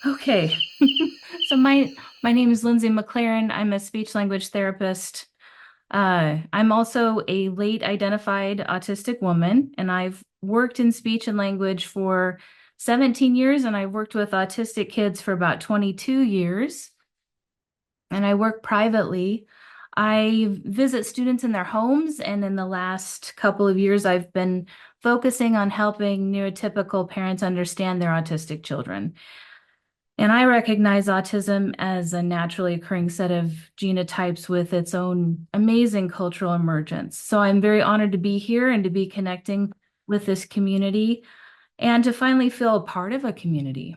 Okay. So my name is Lindsay McLaren. I'm a speech language therapist. I'm also a late identified autistic woman, and I've worked in speech and language for 17 years, and I've worked with autistic kids for about 22 years, and I work privately. I visit students in their homes, and in the last couple of years, I've been focusing on helping neurotypical parents understand their autistic children. And I recognize autism as a naturally occurring set of genotypes with its own amazing cultural emergence. So I'm very honored to be here and to be connecting with this community and to finally feel a part of a community.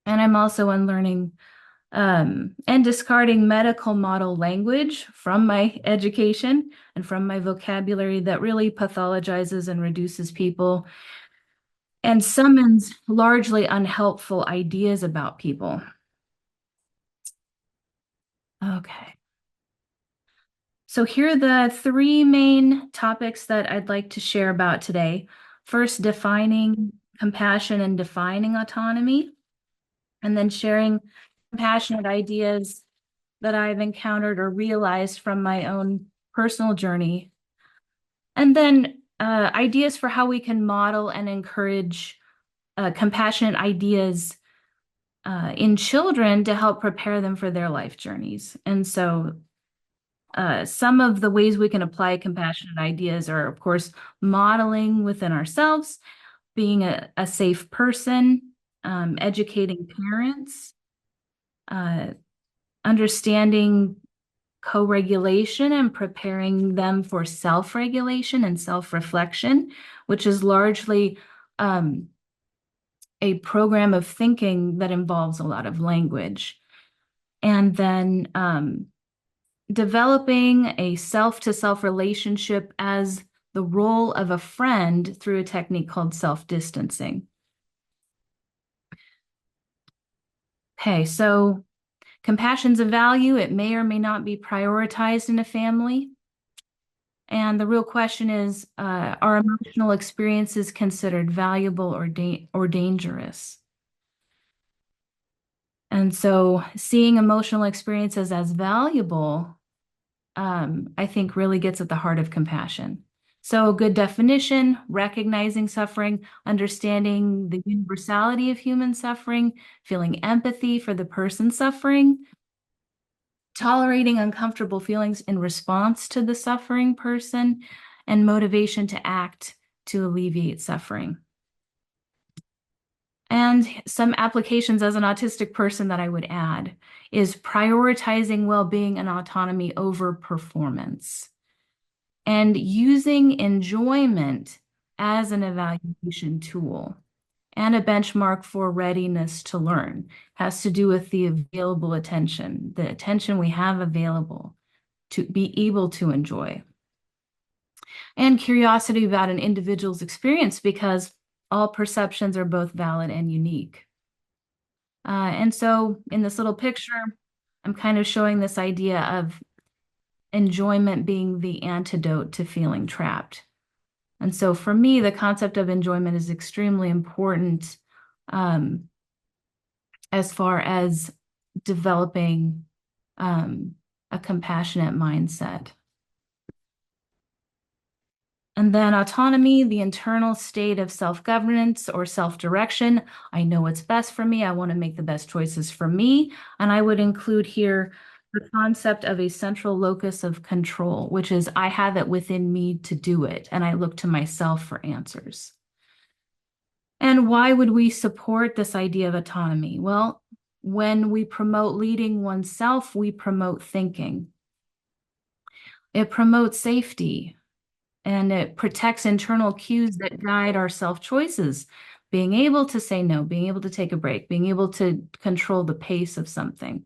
And I'm also unlearning and discarding medical model language from my education and from my vocabulary that really pathologizes and reduces people and summons largely unhelpful ideas about people. Okay. So here are the three main topics that I'd like to share about today. First, defining compassion and defining autonomy, and then sharing compassionate ideas that I've encountered or realized from my own personal journey. And then ideas for how we can model and encourage compassionate ideas in children to help prepare them for their life journeys. And so some of the ways we can apply compassionate ideas are, of course, modeling within ourselves, being a safe person, educating parents, uh, understanding co-regulation and preparing them for self-regulation and self-reflection, which is largely a program of thinking that involves a lot of language. And then developing a self-to-self relationship as the role of a friend through a technique called self-distancing. Okay, so compassion's a value. It may or may not be prioritized in a family. And the real question is, are emotional experiences considered valuable or dangerous? And so seeing emotional experiences as valuable, I think really gets at the heart of compassion. So a good definition, recognizing suffering, understanding the universality of human suffering, feeling empathy for the person suffering, tolerating uncomfortable feelings in response to the suffering person, and motivation to act to alleviate suffering. And some applications as an autistic person that I would add is prioritizing well-being and autonomy over performance, and using enjoyment as an evaluation tool and a benchmark for readiness to learn. Has to do with the available attention, the attention we have available to be able to enjoy. And curiosity about an individual's experience, because all perceptions are both valid and unique. And so in this little picture, I'm kind of showing this idea of enjoyment being the antidote to feeling trapped. And so for me, the concept of enjoyment is extremely important as far as developing a compassionate mindset. And then autonomy, the internal state of self-governance or self-direction. I know what's best for me. I want to make the best choices for me. And I would include here the concept of a central locus of control, which is I have it within me to do it, and I look to myself for answers. And why would we support this idea of autonomy? Well, when we promote leading oneself, we promote thinking. It promotes safety, and it protects internal cues that guide our self-choices. Being able to say no, being able to take a break, being able to control the pace of something.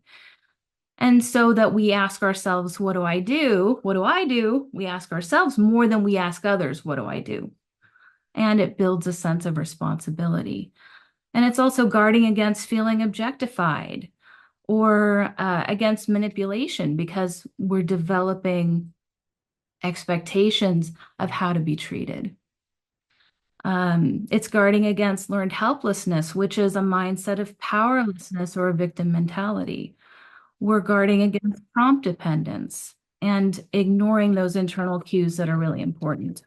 And so that we ask ourselves, what do I do? What do I do? We ask ourselves more than we ask others, what do I do? And it builds a sense of responsibility. And it's also guarding against feeling objectified or against manipulation, because we're developing expectations of how to be treated. It's guarding against learned helplessness, which is a mindset of powerlessness or a victim mentality. We're guarding against prompt dependence and ignoring those internal cues that are really important.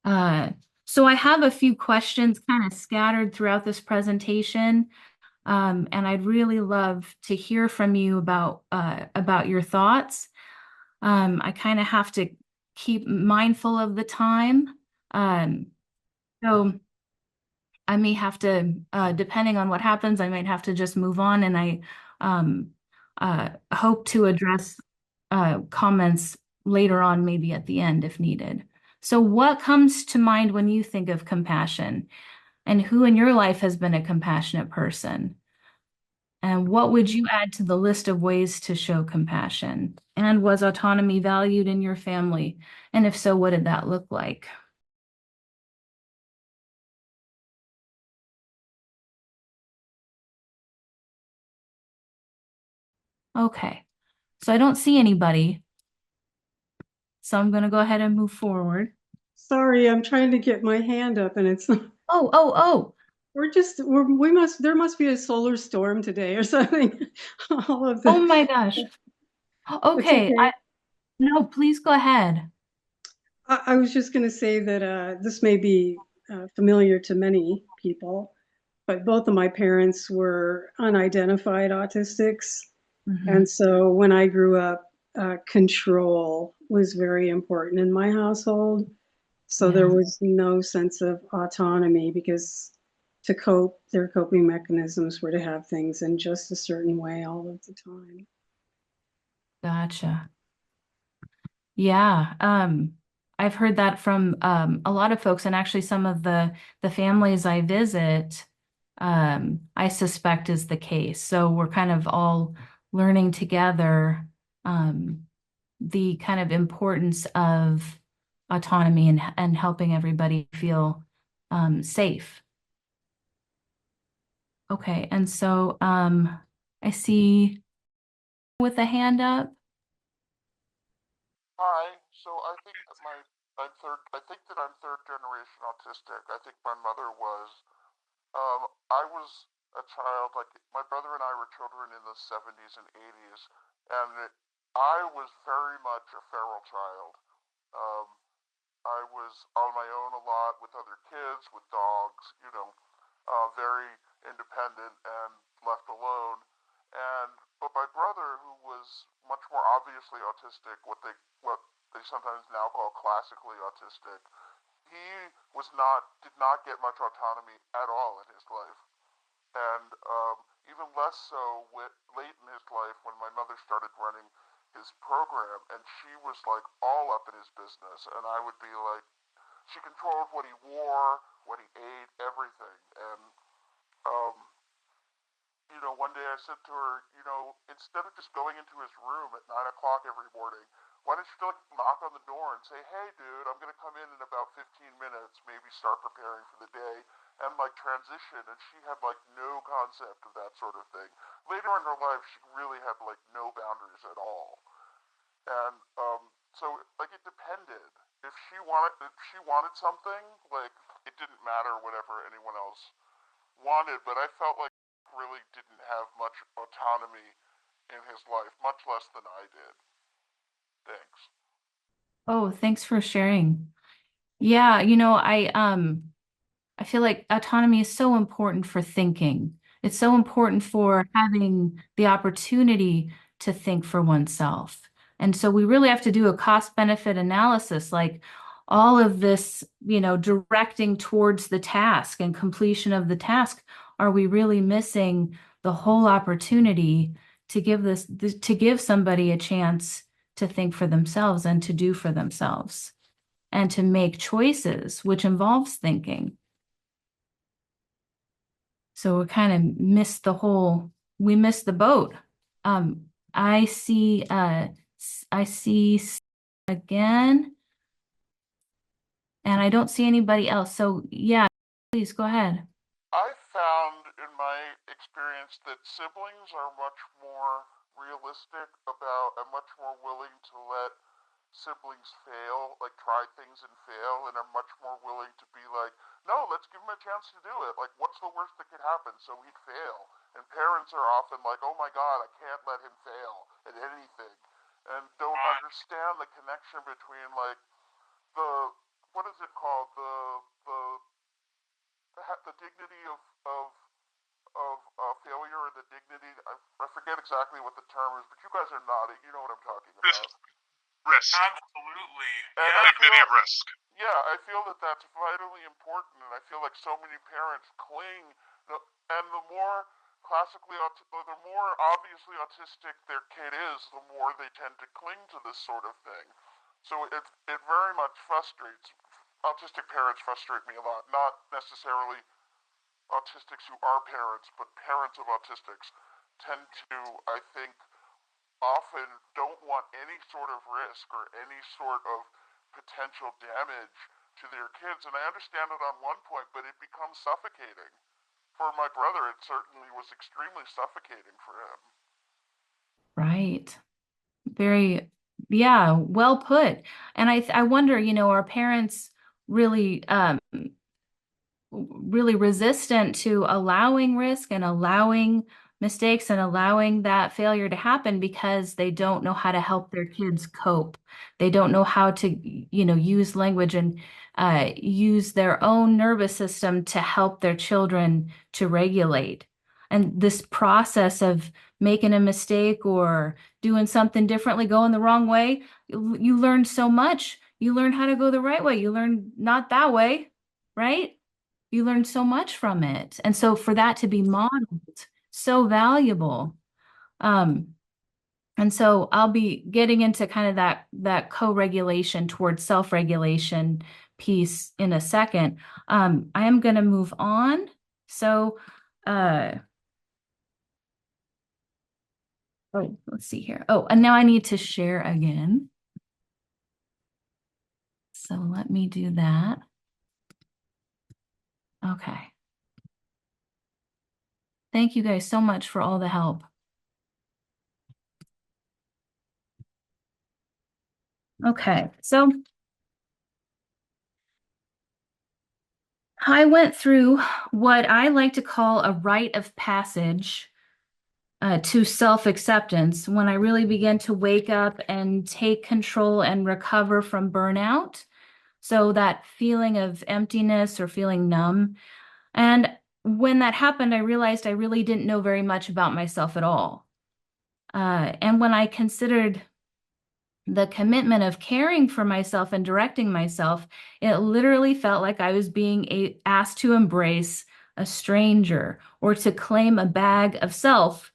Uh, so I have a few questions kind of scattered throughout this presentation, and I'd really love to hear from you about your thoughts. I kind of have to keep mindful of the time. Um, so I may have to, depending on what happens, I might have to just move on, and I um, hope to address comments later on, maybe at the end if needed. So, what comes to mind when you think of compassion, and who in your life has been a compassionate person? And what would you add to the list of ways to show compassion? And was autonomy valued in your family? And if so, what did that look like? Okay, so I don't see anybody. So I'm going to go ahead and move forward. Sorry, I'm trying to get my hand up and it's Oh, oh, oh. there must be a solar storm today or something. All of Oh the my gosh. It's Okay. okay. No, please go ahead. I was just going to say that this may be familiar to many people, but both of my parents were unidentified autistics. Hmm. And so when I grew up, control was very important in my household. So there Yeah, was no sense of autonomy because to cope, their coping mechanisms were to have things in just a certain way all of the time. gotcha. Yeah. I've heard that from a lot of folks, and actually some of the families I visit, I suspect is the case. So we're kind of all learning together um, the kind of importance of autonomy and helping everybody feel safe. Okay, and so I see with a hand up. Hi. So I think that I'm third generation autistic. I think my mother was. I was a child, like my brother and I were children in the 70s and 80s, and I was very much a feral child. Um, I was on my own a lot with other kids, with dogs, very independent and left alone. But my brother, who was much more obviously autistic, what they sometimes now call classically autistic, he did not get much autonomy at all in his life, and even less so late in his life when my mother started running his program, and she was like all up in his business, and I would be like, she controlled what he wore, what he ate, everything, and um, one day I said to her, instead of just going into his room at 9 o'clock every morning, why don't you like knock on the door and say, hey, dude, I'm gonna come in about 15 minutes, maybe start preparing for the day, and like transition. And she had like no concept of that sort of thing. Later in her life, she really had like no boundaries at all, and so like it depended. If she wanted something, like it didn't matter whatever anyone else wanted, but I felt like really didn't have much autonomy in his life, much less than I did. Thanks. Oh, thanks for sharing. Yeah, I feel like autonomy is so important for thinking. It's so important for having the opportunity to think for oneself. And so we really have to do a cost benefit analysis, like all of this, directing towards the task and completion of the task. Are we really missing the whole opportunity to to give somebody a chance to think for themselves and to do for themselves and to make choices, which involves thinking? So we missed the boat. Um, I see, I see again, and I don't see anybody else. So yeah, please go ahead. I found in my experience that siblings are much more realistic about and much more willing to let siblings fail, like try things and fail, and are much more willing to be like, no, let's give him a chance to do it. Like, what's the worst that could happen? So he'd fail. And parents are often like, oh my God, I can't let him fail at anything. And don't understand the connection between like the, what is it called? The dignity of failure or the dignity. I forget exactly what the term is, but you guys are nodding. You know what I'm talking about. Risk. Absolutely. And Yeah. Dignity of risk. Yeah, I feel that that's vitally important, and I feel like so many parents cling, and the more the more obviously autistic their kid is, the more they tend to cling to this sort of thing. So it very much frustrates. Autistic parents frustrate me a lot. Not necessarily autistics who are parents, but parents of autistics tend to, I think, often don't want any sort of risk or any sort of potential damage to their kids. And I understand it on one point, but it becomes suffocating. For my brother, it certainly was extremely suffocating for him. Right. Very, yeah, well put. And I wonder, are parents really really resistant to allowing risk and allowing mistakes and allowing that failure to happen because they don't know how to help their kids cope. They don't know how to, use language and use their own nervous system to help their children to regulate. And this process of making a mistake or doing something differently, going the wrong way, you learn so much. You learn how to go the right way. You learn not that way, right? You learn so much from it. And so for that to be modeled, so valuable. Um, and so I'll be getting into kind of that co-regulation towards self-regulation piece in a second. I am going to move on. So, let's see here. Oh, and now I need to share again. So let me do that. Okay. Thank you guys so much for all the help. Okay, so I went through what I like to call a rite of passage to self-acceptance when I really began to wake up and take control and recover from burnout. So that feeling of emptiness or feeling numb. And when that happened, I realized I really didn't know very much about myself at all. And when I considered the commitment of caring for myself and directing myself, it literally felt like I was being asked to embrace a stranger or to claim a bag of self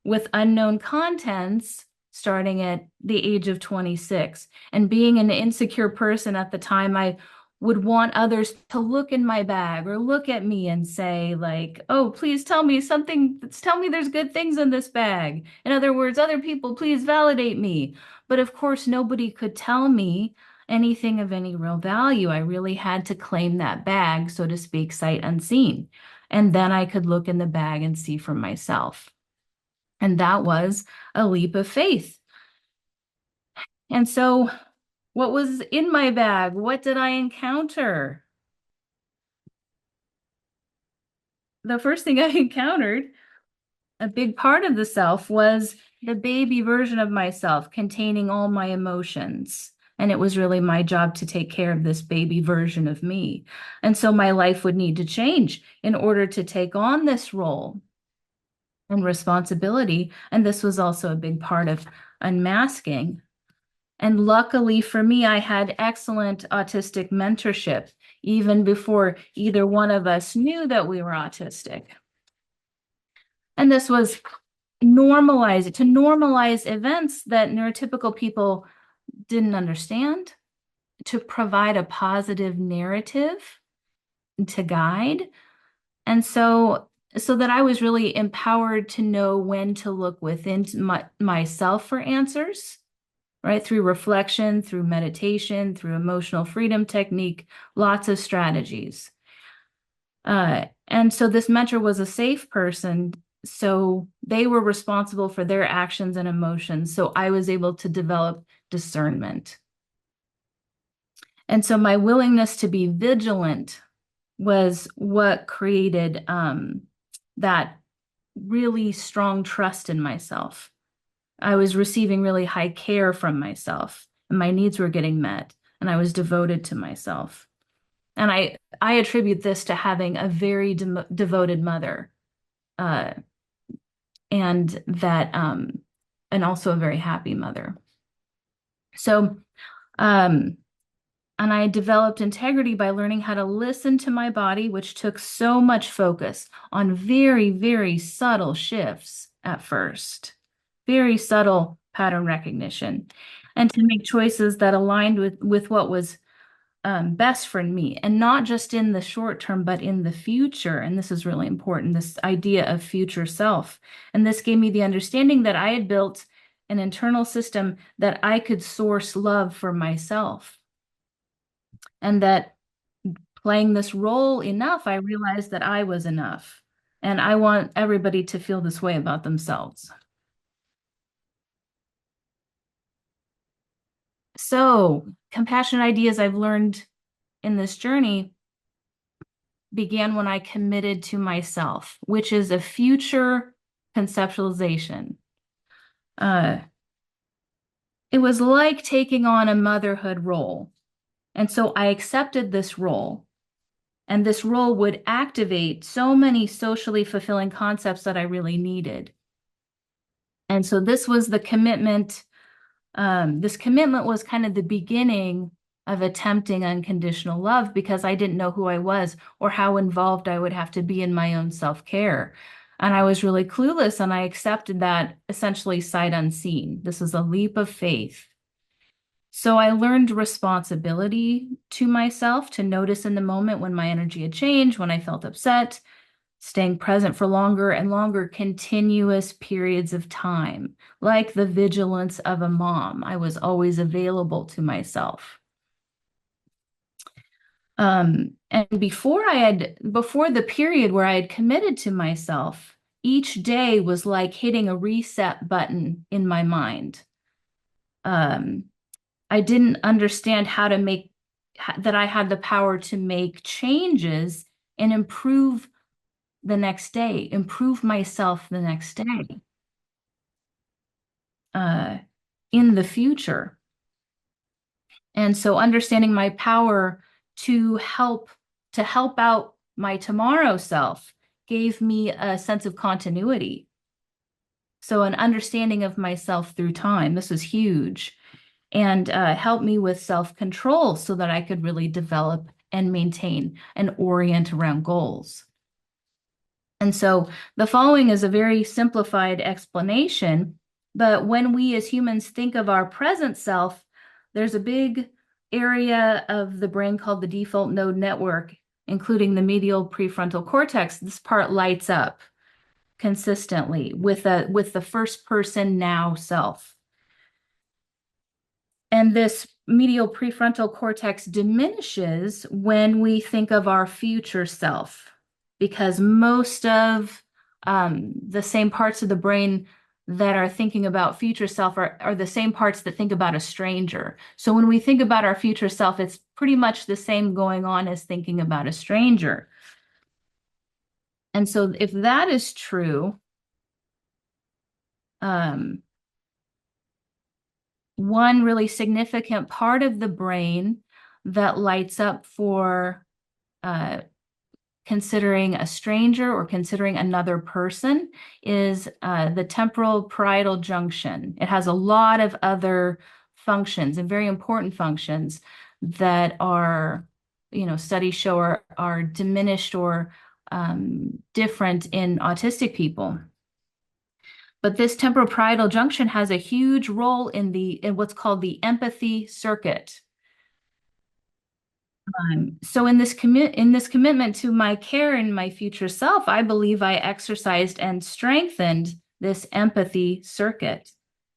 with unknown contents starting at the age of 26. And being an insecure person at the time, I would want others to look in my bag or look at me and say like, oh, please tell me something, tell me there's good things in this bag. In other words, other people, please validate me. But of course, nobody could tell me anything of any real value. I really had to claim that bag, so to speak, sight unseen. And then I could look in the bag and see for myself. And that was a leap of faith. And so, what was in my bag? What did I encounter? The first thing I encountered, a big part of the self, was the baby version of myself containing all my emotions. And it was really my job to take care of this baby version of me. And so my life would need to change in order to take on this role and responsibility. And this was also a big part of unmasking. And luckily for me, I had excellent autistic mentorship, even before either one of us knew that we were autistic. And this was to normalize events that neurotypical people didn't understand, to provide a positive narrative to guide. And so that I was really empowered to know when to look within myself for answers, right? Through reflection, through meditation, through emotional freedom technique, lots of strategies. And so this mentor was a safe person so they were responsible for their actions and emotions. So I was able to develop discernment. And so my willingness to be vigilant was what created that really strong trust in myself. I was receiving really high care from myself, and my needs were getting met, and I was devoted to myself. And I attribute this to having a very devoted mother, uh, and that and also a very happy mother. So, and I developed integrity by learning how to listen to my body, which took so much focus on very, very subtle shifts at first, very subtle pattern recognition, and to make choices that aligned with what was best for me, and not just in the short term, but in the future. And this is really important, this idea of future self. And this gave me the understanding that I had built an internal system that I could source love for myself. And that playing this role enough, I realized that I was enough. And I want everybody to feel this way about themselves. So, compassionate ideas I've learned in this journey began when I committed to myself, which is a future conceptualization. It was like taking on a motherhood role. And so I accepted this role. And this role would activate so many socially fulfilling concepts that I really needed. And so this was the commitment. This commitment was kind of the beginning of attempting unconditional love, because I didn't know who I was or how involved I would have to be in my own self-care. And I was really clueless, and I accepted that essentially sight unseen. This is a leap of faith. So I learned responsibility to myself, to notice in the moment when my energy had changed, when I felt upset, staying present for longer and longer continuous periods of time, like the vigilance of a mom. I was always available to myself. And before the period where I had committed to myself, each day was like hitting a reset button in my mind. I didn't understand how to that I had the power to make changes and improve the next day, improve myself the next day, uh, in the future. And so understanding my power to help out my tomorrow self gave me a sense of continuity. So an understanding of myself through time, this was huge, and helped me with self-control so that I could really develop and maintain and orient around goals. And so the following is a very simplified explanation, but when we as humans think of our present self, there's a big area of the brain called the default node network, including the medial prefrontal cortex. This part lights up consistently with the first person now self. And this medial prefrontal cortex diminishes when we think of our future self, because most of the same parts of the brain that are thinking about future self are the same parts that think about a stranger. So when we think about our future self, it's pretty much the same going on as thinking about a stranger. And so if that is true, one really significant part of the brain that lights up for considering a stranger or considering another person is the temporal parietal junction. It has a lot of other functions and very important functions that are, studies show are diminished or different in autistic people. But this temporal parietal junction has a huge role in what's called the empathy circuit. So in this commitment to my care and my future self, I believe I exercised and strengthened this empathy circuit.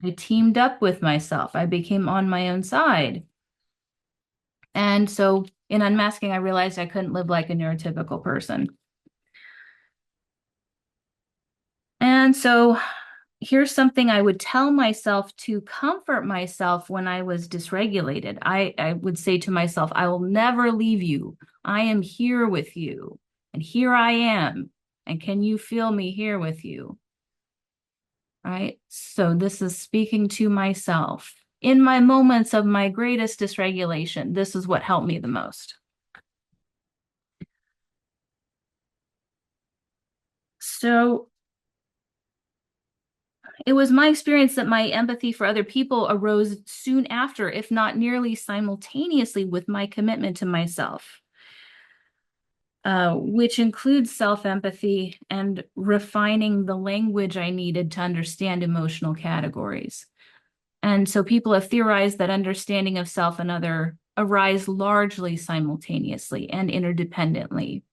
I teamed up with myself. I became on my own side. And so in unmasking, I realized I couldn't live like a neurotypical person. And so here's something I would tell myself to comfort myself when I was dysregulated. I would say to myself, I will never leave you. I am here with you. And here I am. And can you feel me here with you? Right? So this is speaking to myself. In my moments of my greatest dysregulation, this is what helped me the most. So it was my experience that my empathy for other people arose soon after, if not nearly simultaneously, with my commitment to myself, which includes self-empathy and refining the language I needed to understand emotional categories. And so people have theorized that understanding of self and other arise largely simultaneously and interdependently,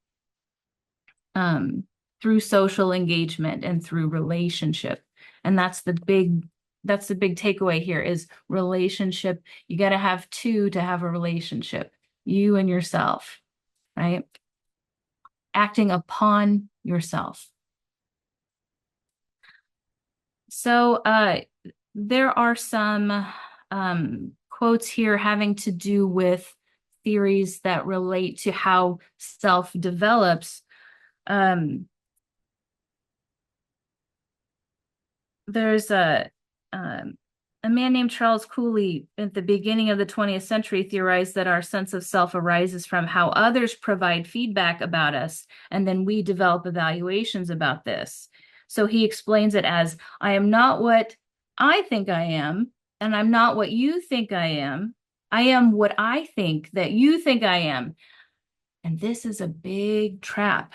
through social engagement and through relationship. And that's the big takeaway here is relationship. You got to have two to have a relationship, you and yourself, right? Acting upon yourself. So there are some quotes here having to do with theories that relate to how self develops. There's a man named Charles Cooley at the beginning of the 20th century theorized that our sense of self arises from how others provide feedback about us, and then we develop evaluations about this. So he explains it as, I am not what I think I am, and I'm not what you think I am. I am what I think that you think I am. And this is a big trap.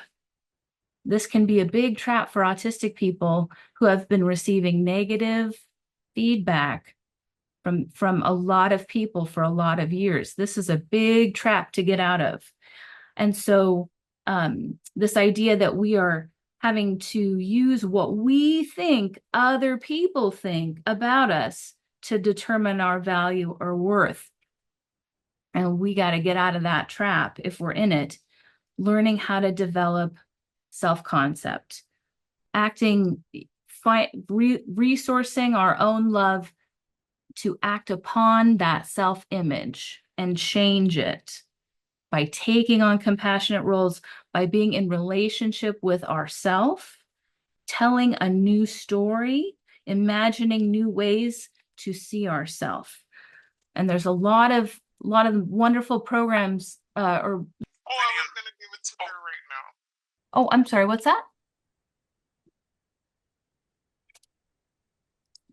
This can be a big trap for autistic people who have been receiving negative feedback from a lot of people for a lot of years. This is a big trap to get out of. And so this idea that we are having to use what we think other people think about us to determine our value or worth. And we got to get out of that trap if we're in it, learning how to develop self-concept, resourcing our own love to act upon that self-image and change it by taking on compassionate roles, by being in relationship with ourself, telling a new story, imagining new ways to see ourselves. And there's a lot of wonderful programs or Oh, I was gonna give it to her right now. oh, I'm sorry, what's that?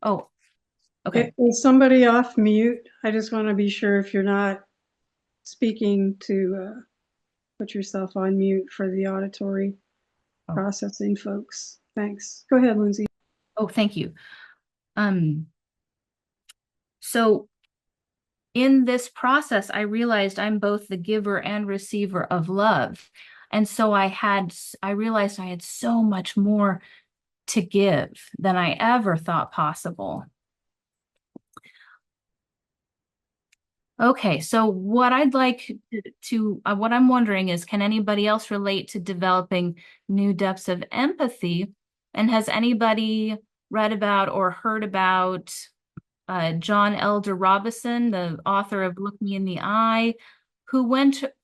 Oh, okay. Is somebody off mute? I just want to be sure if you're not speaking to put yourself on mute for the auditory processing folks. Thanks. Go ahead, Lindsay. Oh, thank you. So in this process, I realized I'm both the giver and receiver of love. And so I realized I had so much more to give than I ever thought possible. Okay, so what I'd like what I'm wondering is, can anybody else relate to developing new depths of empathy? And has anybody read about or heard about John Elder Robison, the author of Look Me in the Eye, who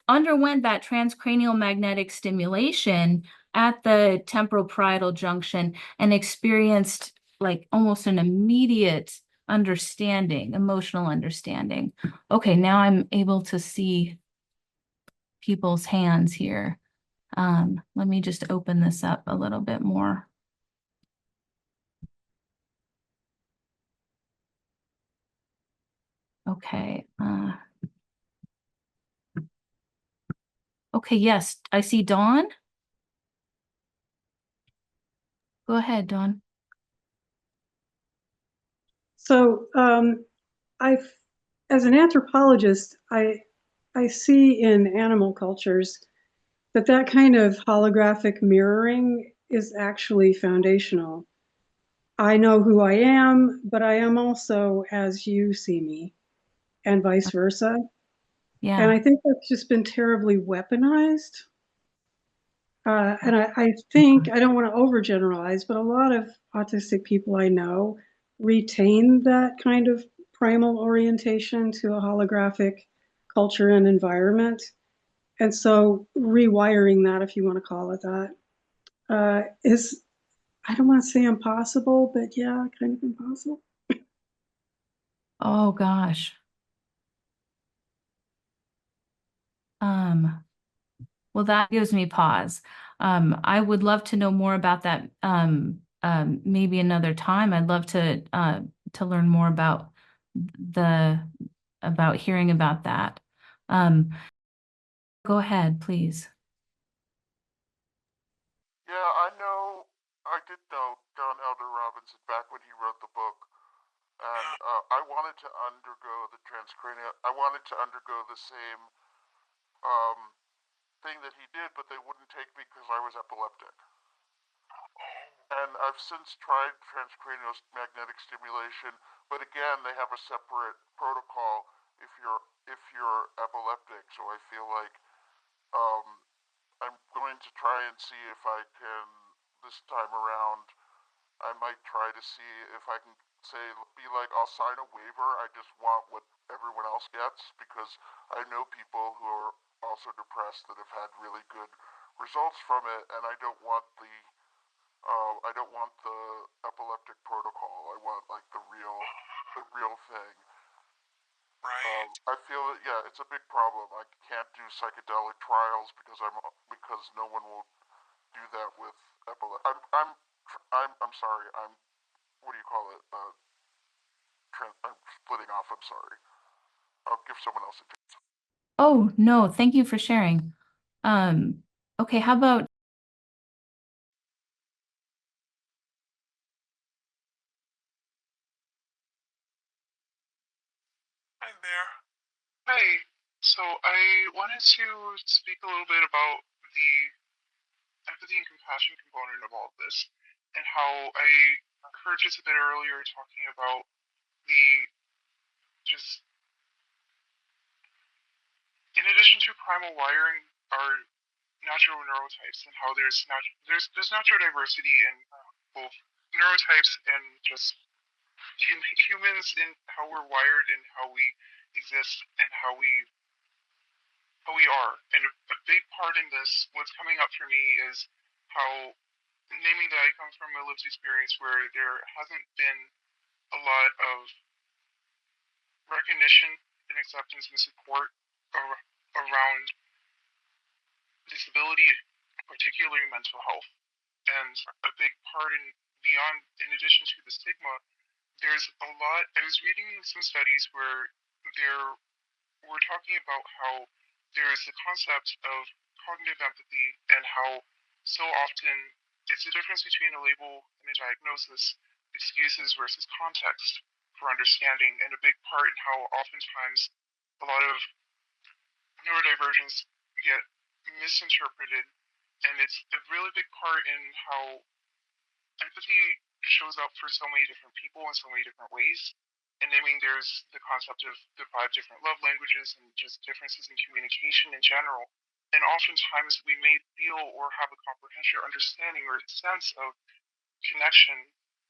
underwent that transcranial magnetic stimulation at the temporal parietal junction and experienced like almost an immediate understanding, emotional understanding. Okay, now I'm able to see people's hands here. Let me just open this up a little bit more. Okay. Okay, yes, I see Dawn. Go ahead, Dawn. So, as an anthropologist, I see in animal cultures that kind of holographic mirroring is actually foundational. I know who I am, but I am also as you see me, and vice versa. And Yeah. I think that's just been terribly weaponized. And I think, I don't want to overgeneralize, but a lot of autistic people I know retain that kind of primal orientation to a holographic culture and environment. And so rewiring that, if you want to call it that, is, I don't want to say impossible, but yeah, kind of impossible. Oh gosh. Um, well, that gives me pause. I would love to know more about that. Maybe another time. I'd love to learn more the about hearing about that. Um, go ahead, please. Yeah, I know. I did know John Elder Robinson back when he wrote the book, and I wanted to undergo the transcranial. I wanted to undergo the same um, thing that he did, but they wouldn't take me because I was epileptic. And I've since tried transcranial magnetic stimulation, but again, they have a separate protocol if you're epileptic. So I feel like um, I'm going to try and see if I can this time around. I might try to see if I can say be like I'll sign a waiver. I just want what everyone else gets because I know people who are also depressed that have had really good results from it, and I don't want the epileptic protocol. I want like the real thing. Right. I feel that yeah, it's a big problem. I can't do psychedelic trials because no one will do that with epilepsy. I'm sorry. I'm what do you call it? I'm splitting off. I'm sorry. I'll give someone else a chance. Oh, no, thank you for sharing. Um, okay, how about Hi there. Hi. So I wanted to speak a little bit about the empathy and compassion component of all of this and how I heard just a bit earlier talking about the just in addition to primal wiring our natural neurotypes and how there's natural diversity in both neurotypes and just humans in how we're wired and how we exist and how we are. And a big part in this, what's coming up for me is how, naming that I come from a lived experience where there hasn't been a lot of recognition and acceptance and support around disability, particularly mental health. And a big part in beyond, in addition to the stigma, there's a lot. I was reading some studies where there we're talking about how there's the concept of cognitive empathy and how so often it's the difference between a label and a diagnosis, excuses versus context for understanding, and a big part in how oftentimes a lot of neurodivergence get misinterpreted, and it's a really big part in how empathy shows up for so many different people in so many different ways. And naming there's the concept of the five different love languages and just differences in communication in general. And oftentimes we may feel or have a comprehension or understanding or sense of connection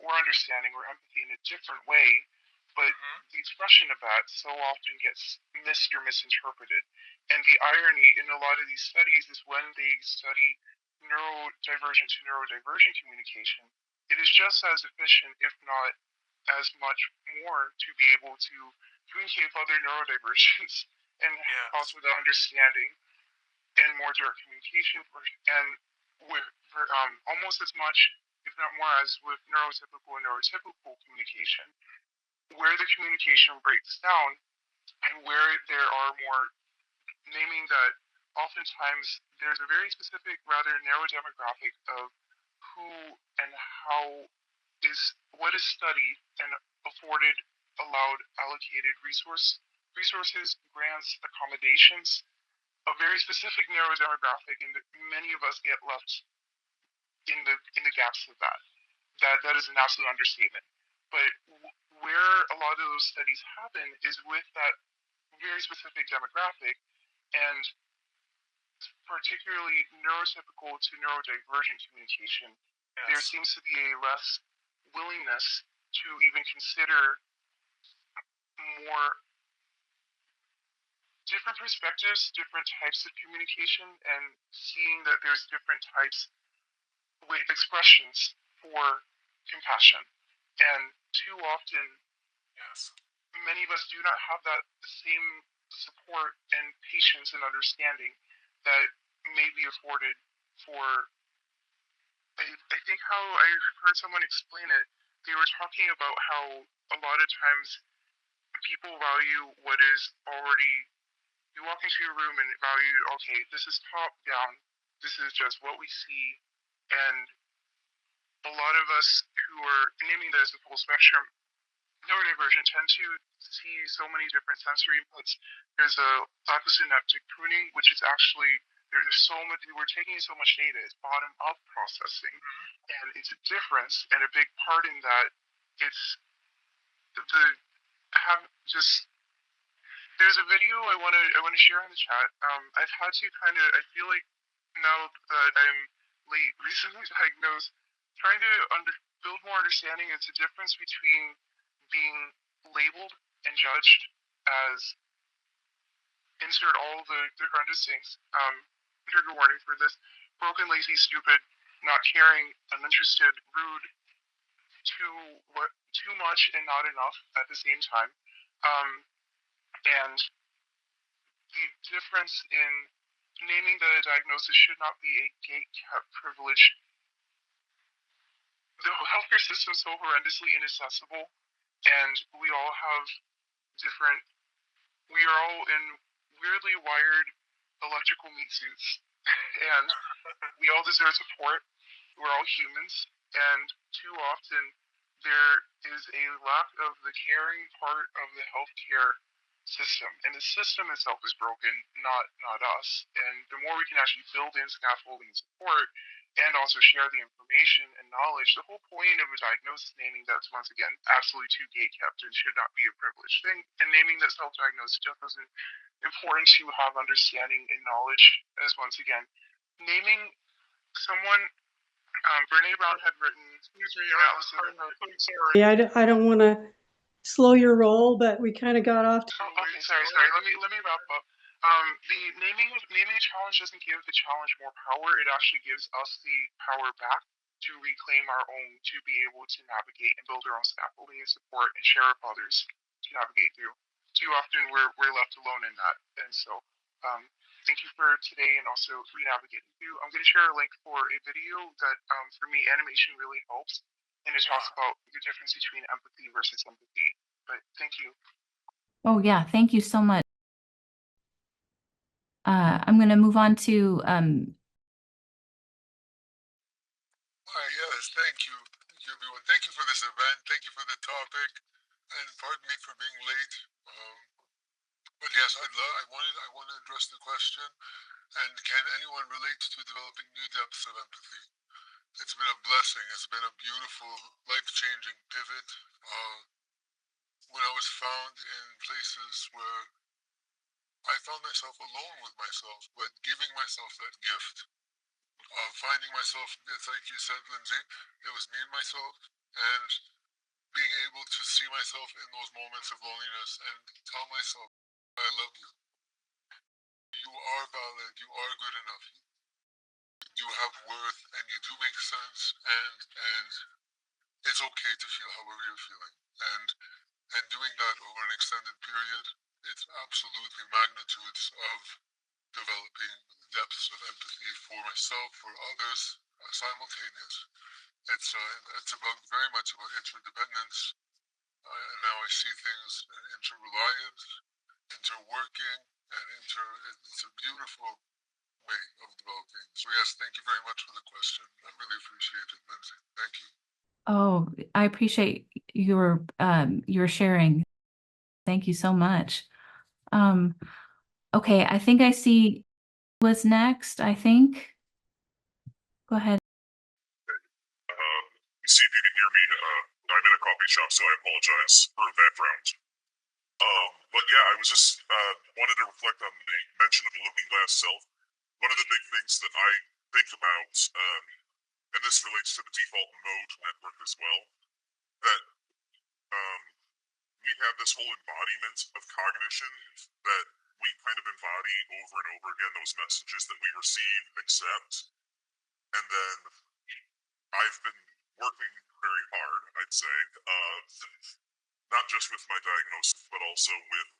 or understanding or empathy in a different way, but the expression of that so often gets missed or misinterpreted. And the irony in a lot of these studies is when they study neurodivergent to neurodivergent communication, it is just as efficient, if not as much more, to be able to communicate with other neurodivergents and Yes. also the understanding and more direct communication and with almost as much, if not more, as with neurotypical and neurotypical communication, where the communication breaks down and where there are more, naming that oftentimes there's a very specific, rather narrow demographic of who and how is what is studied and afforded, allowed, allocated resources, grants, accommodations, a very specific narrow demographic, and many of us get left in the gaps of that. That is an absolute understatement. But where a lot of those studies happen is with that very specific demographic, and particularly neurotypical to neurodivergent communication, there seems to be a less willingness to even consider more different perspectives, different types of communication, and seeing that there's different types with expressions for compassion. And too often, many of us do not have that same support and patience and understanding that may be afforded for. I think how I heard someone explain it, they were talking about how a lot of times people value what is already. You walk into a room and value, okay, this is top down, this is just what we see, and a lot of us who are naming this a full spectrum neurodivergent tend to see so many different sensory inputs. There's a synaptic pruning, which is actually there's so much we're taking so much data. It's bottom up processing, and it's a difference and a big part in that. It's the have just there's a video I want to share in the chat. I've had to kind of I feel like now that I'm late recently diagnosed, trying to build more understanding. It's a difference between being labeled and judged as insert all the horrendous things. Trigger warning for this: broken, lazy, stupid, not caring, uninterested, rude, too much and not enough at the same time. And the difference in naming the diagnosis should not be a gate-kept privilege. The healthcare system is so horrendously inaccessible, and we all have different. We are all in weirdly wired electrical meat suits, and we all deserve support. We're all humans, and too often there is a lack of the caring part of the healthcare system, and the system itself is broken, not us. And the more we can actually build in scaffolding support and also share the information and knowledge, the whole point of a diagnosis naming that's once again absolutely too gate kept and should not be a privileged thing, and naming that self-diagnosis just as important to have understanding and knowledge as once again naming someone. Brene Brown had written. Excuse me, I'm sorry. Yeah, I don't want to slow your roll, but we kind of got off. Okay, sorry. Let me wrap up. The naming a challenge doesn't give the challenge more power. It actually gives us the power back to reclaim our own, to be able to navigate and build our own scaffolding and support and share with others to navigate through. Too often we're left alone in that, and so thank you for today and also for navigating through. I'm going to share a link for a video that for me animation really helps, and it talks about the difference between empathy versus empathy. But thank you. Oh, yeah. Thank you so much. I'm going to move on to Hi, yes, thank you. Thank you, everyone. Thank you for this event. Thank you for the topic. And pardon me for being late. But yes, I want to address the question. And can anyone relate to developing new depths of empathy? It's been a blessing. It's been a beautiful, life-changing pivot. When I was found in places where I found myself alone with myself, but giving myself that gift of finding myself, it's like you said, Lindsay, it was me and myself, and being able to see myself in those moments of loneliness and tell myself, I love you. You are valid. You are good enough. You have worth, and you do make sense, and it's okay to feel however you're feeling. And doing that over an extended period, it's absolutely magnitudes of developing depths of empathy for myself, for others, simultaneous. It's about very much about interdependence. And now I see things in interreliance, interworking, and it's a beautiful way of developing. So yes, thank you very much for the question. I really appreciate it, Lindsay. Thank you. Oh, I appreciate your sharing. Thank you so much. Okay, I think I see was next, I think. Go ahead. See if you can hear me. I'm in a coffee shop, so I apologize for the background. But yeah, I was just wanted to reflect on the mention of the looking glass self. one of the big things that I think about, and this relates to the default mode network as well, that um, we have this whole embodiment of cognition that we kind of embody over and over again, those messages that we receive, accept, and then I've been working very hard, I'd say, not just with my diagnosis, but also with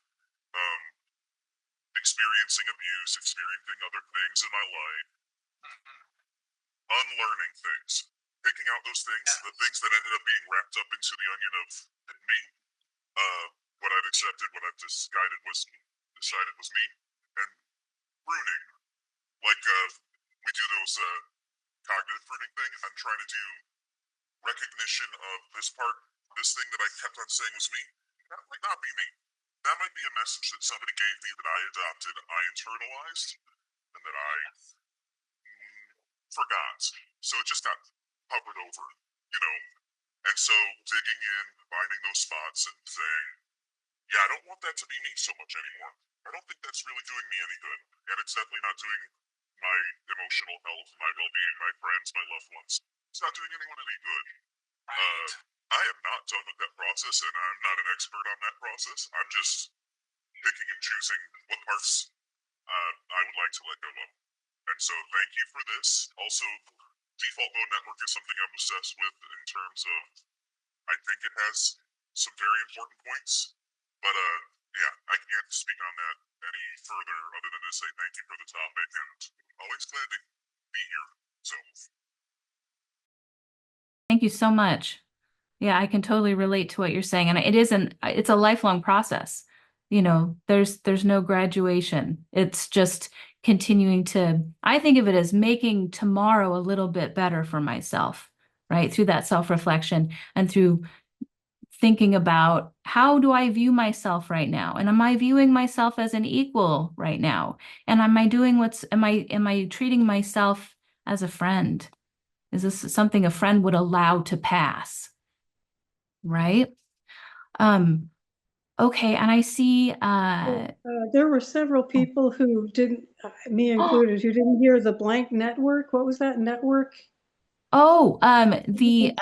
um, experiencing abuse, experiencing other things in my life, unlearning things, picking out those things, the things that ended up being wrapped up into the onion of me, what I've accepted, what I've decided was me, and pruning. Like we do those cognitive pruning thing. I'm trying to do recognition of this part, this thing that I kept on saying was me. That might not be me. That might be a message that somebody gave me that I adopted, I internalized, and that I forgot. So it just got covered over, you know. And so digging in, finding those spots and saying, yeah, I don't want that to be me so much anymore. I don't think that's really doing me any good. And it's definitely not doing my emotional health, my well-being, my friends, my loved ones. It's not doing anyone any good. I am not done with that process, and I'm not an expert on that process. I'm just picking and choosing what parts I would like to let go of. And so thank you for this. Also, default mode network is something I'm obsessed with in terms of, I think it has some very important points, but yeah, I can't speak on that any further other than to say thank you for the topic, and always glad to be here. So Thank you so much. Yeah, I can totally relate to what you're saying. And it's a lifelong process. You know, there's no graduation. It's just continuing to, I think of it as making tomorrow a little bit better for myself, right? Through that self-reflection and through thinking about how do I view myself right now? And am I viewing myself as an equal right now? And am I treating myself as a friend? Is this something a friend would allow to pass? Right? Okay, and I see There were several people who didn't, me included, who didn't hear the blank network. What was that network? oh, the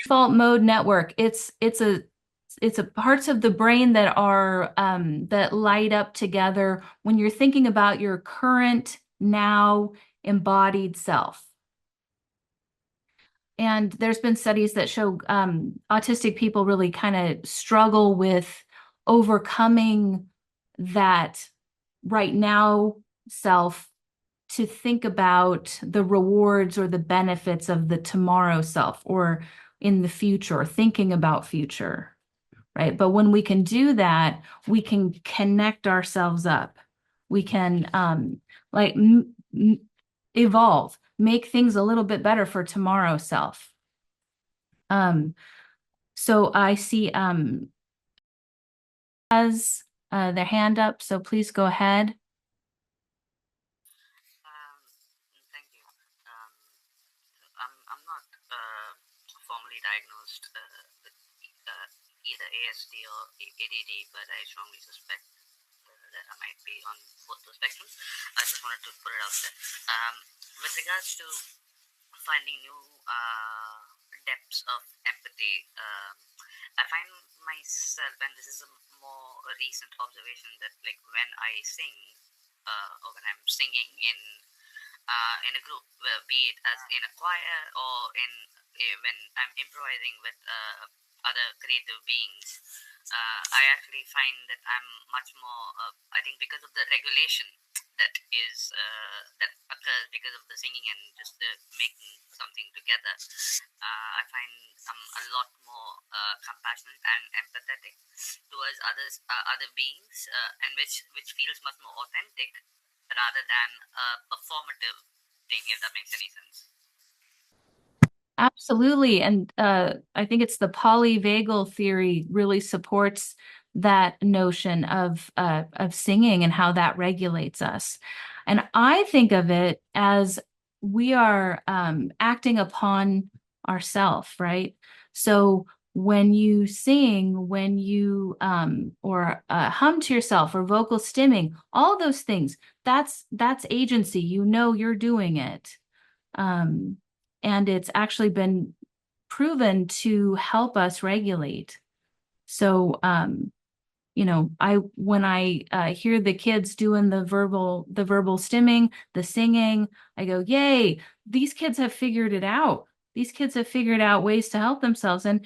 default mode network. It's a parts of the brain that are that light up together when you're thinking about your current now embodied self. And there's been studies that show autistic people really kind of struggle with overcoming that right now self to think about the rewards or the benefits of the tomorrow self or in the future, thinking about future, right? But when we can do that, we can connect ourselves up. We can like evolve, make things a little bit better for tomorrow self. So I see has their hand up, so please go ahead. Thank you. I'm not formally diagnosed with either ASD or ADD, but I strongly suspect that I might be on both those spectrums. I just wanted to put it out there. With regards to finding new depths of empathy, I find myself, and this is a more recent observation, that like when I sing or when I'm singing in a group, be it as in a choir or when I'm improvising with other creative beings, I actually find that I'm much more, I think because of the regulation that occurs because of the singing and just making something together, I find I'm a lot more compassionate and empathetic towards other beings, and which feels much more authentic rather than a performative thing, if that makes any sense. Absolutely. And I think it's the polyvagal theory really supports that notion of singing and how that regulates us. And I think of it as we are acting upon ourself, right? So when you sing, when you or hum to yourself or vocal stimming, all those things, that's agency. You know you're doing it. And it's actually been proven to help us regulate. So, when I hear the kids doing the verbal stimming, the singing, I go, yay, these kids have figured it out. These kids have figured out ways to help themselves. And,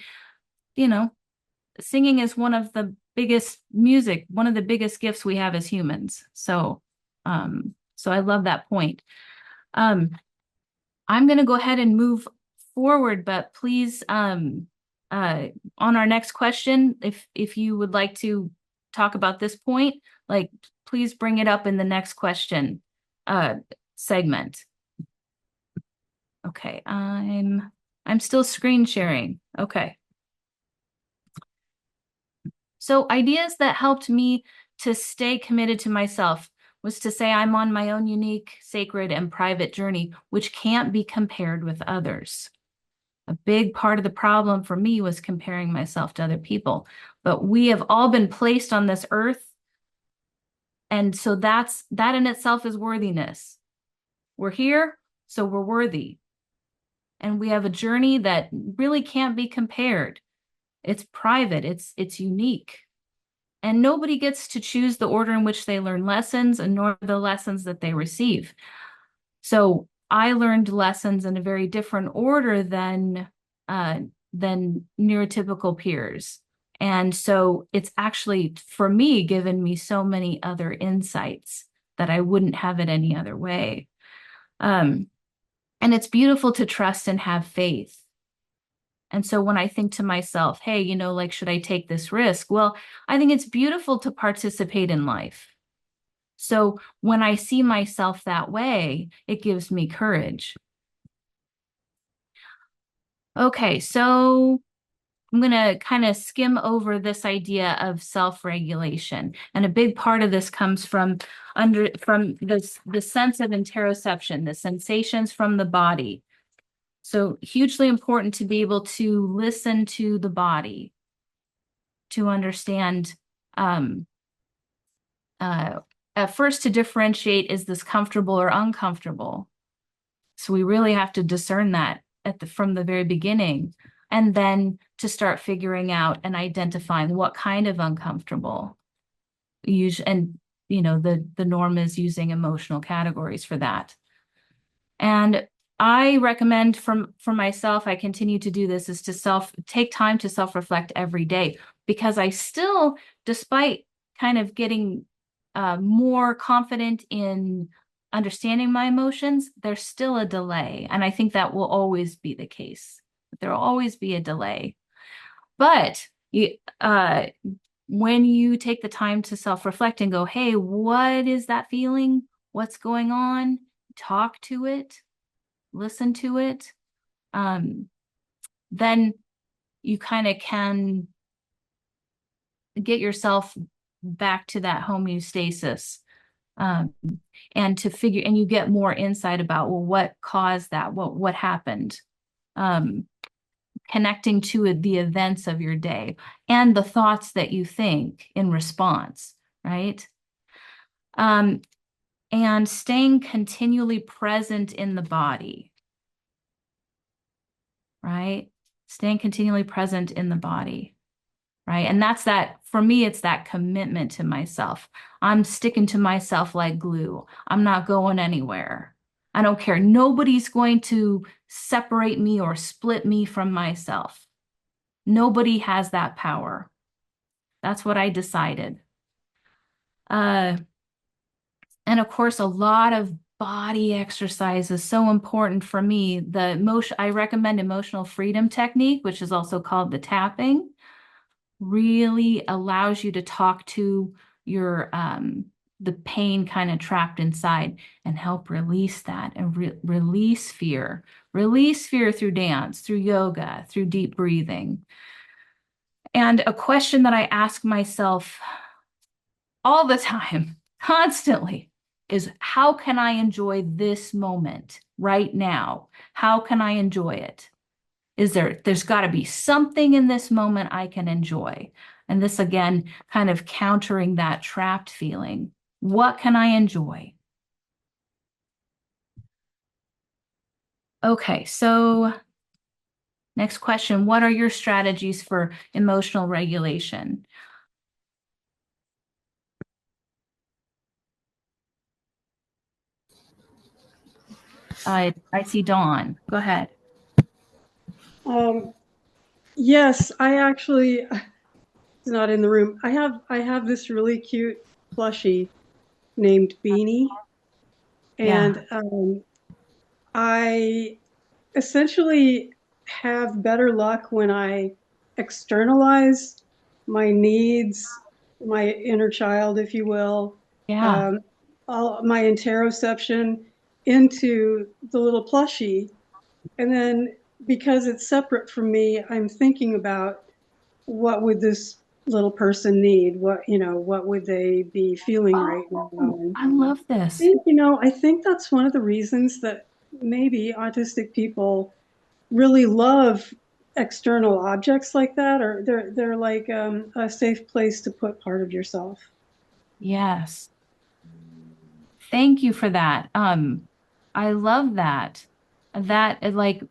singing is one of the biggest gifts we have as humans. So, I love that point. I'm going to go ahead and move forward, but please, on our next question, if you would like to talk about this point, like, please bring it up in the next question segment. Okay, I'm still screen sharing. Okay. So ideas that helped me to stay committed to myself was to say I'm on my own unique, sacred, and private journey, which can't be compared with others. A big part of the problem for me was comparing myself to other people. But we have all been placed on this earth. And so that in itself is worthiness. We're here, so we're worthy. And we have a journey that really can't be compared. It's private, it's unique. And nobody gets to choose the order in which they learn lessons, and nor the lessons that they receive. So I learned lessons in a very different order than neurotypical peers. And so it's actually, for me, given me so many other insights that I wouldn't have it any other way. And it's beautiful to trust and have faith. And so when I think to myself, hey, like, should I take this risk? Well, I think it's beautiful to participate in life. So when I see myself that way, it gives me courage. Okay, so I'm going to kind of skim over this idea of self-regulation. And a big part of this comes from the sense of interoception, the sensations from the body. So hugely important to be able to listen to the body, to understand, at first to differentiate, is this comfortable or uncomfortable? So we really have to discern that from the very beginning, and then to start figuring out and identifying what kind of uncomfortable. And the norm is using emotional categories for that. And I recommend for myself, I continue to do this, is to take time to self-reflect every day, because I still, despite kind of getting more confident in understanding my emotions, there's still a delay. And I think that will always be the case. There will always be a delay. But when you take the time to self-reflect and go, hey, what is that feeling? What's going on? Talk to it, listen to it. Then you kind of can get yourself back to that homeostasis. And you get more insight about, well, what caused that? What happened? Connecting to the events of your day and the thoughts that you think in response, right? And staying continually present in the body, right? Staying continually present in the body, right? And for me, it's that commitment to myself. I'm sticking to myself like glue. I'm not going anywhere. I don't care. Nobody's going to separate me or split me from myself. Nobody has that power. That's what I decided. And of course, a lot of body exercise is so important for me. I recommend emotional freedom technique, which is also called the tapping. Really allows you to talk to your the pain kind of trapped inside and help release that and release fear. Release fear through dance, through yoga, through deep breathing. And a question that I ask myself all the time, constantly, is how can I enjoy this moment right now? How can I enjoy it? there's got to be something in this moment I can enjoy. And this again, kind of countering that trapped feeling. What can I enjoy? Okay, so next question, what are your strategies for emotional regulation? I see Dawn. Go ahead. Yes, I actually, it's not in the room. I have this really cute plushie named Beanie, and I essentially have better luck when I externalize my needs, my inner child, if you will, Yeah. all my interoception into the little plushie. And then because it's separate from me, I'm thinking about what would this little person need? What would they be feeling right now? Oh, And I love I this. think, I think that's one of the reasons that maybe autistic people really love external objects like that, or they're like a safe place to put part of yourself. Yes. Thank you for that. I love that. That like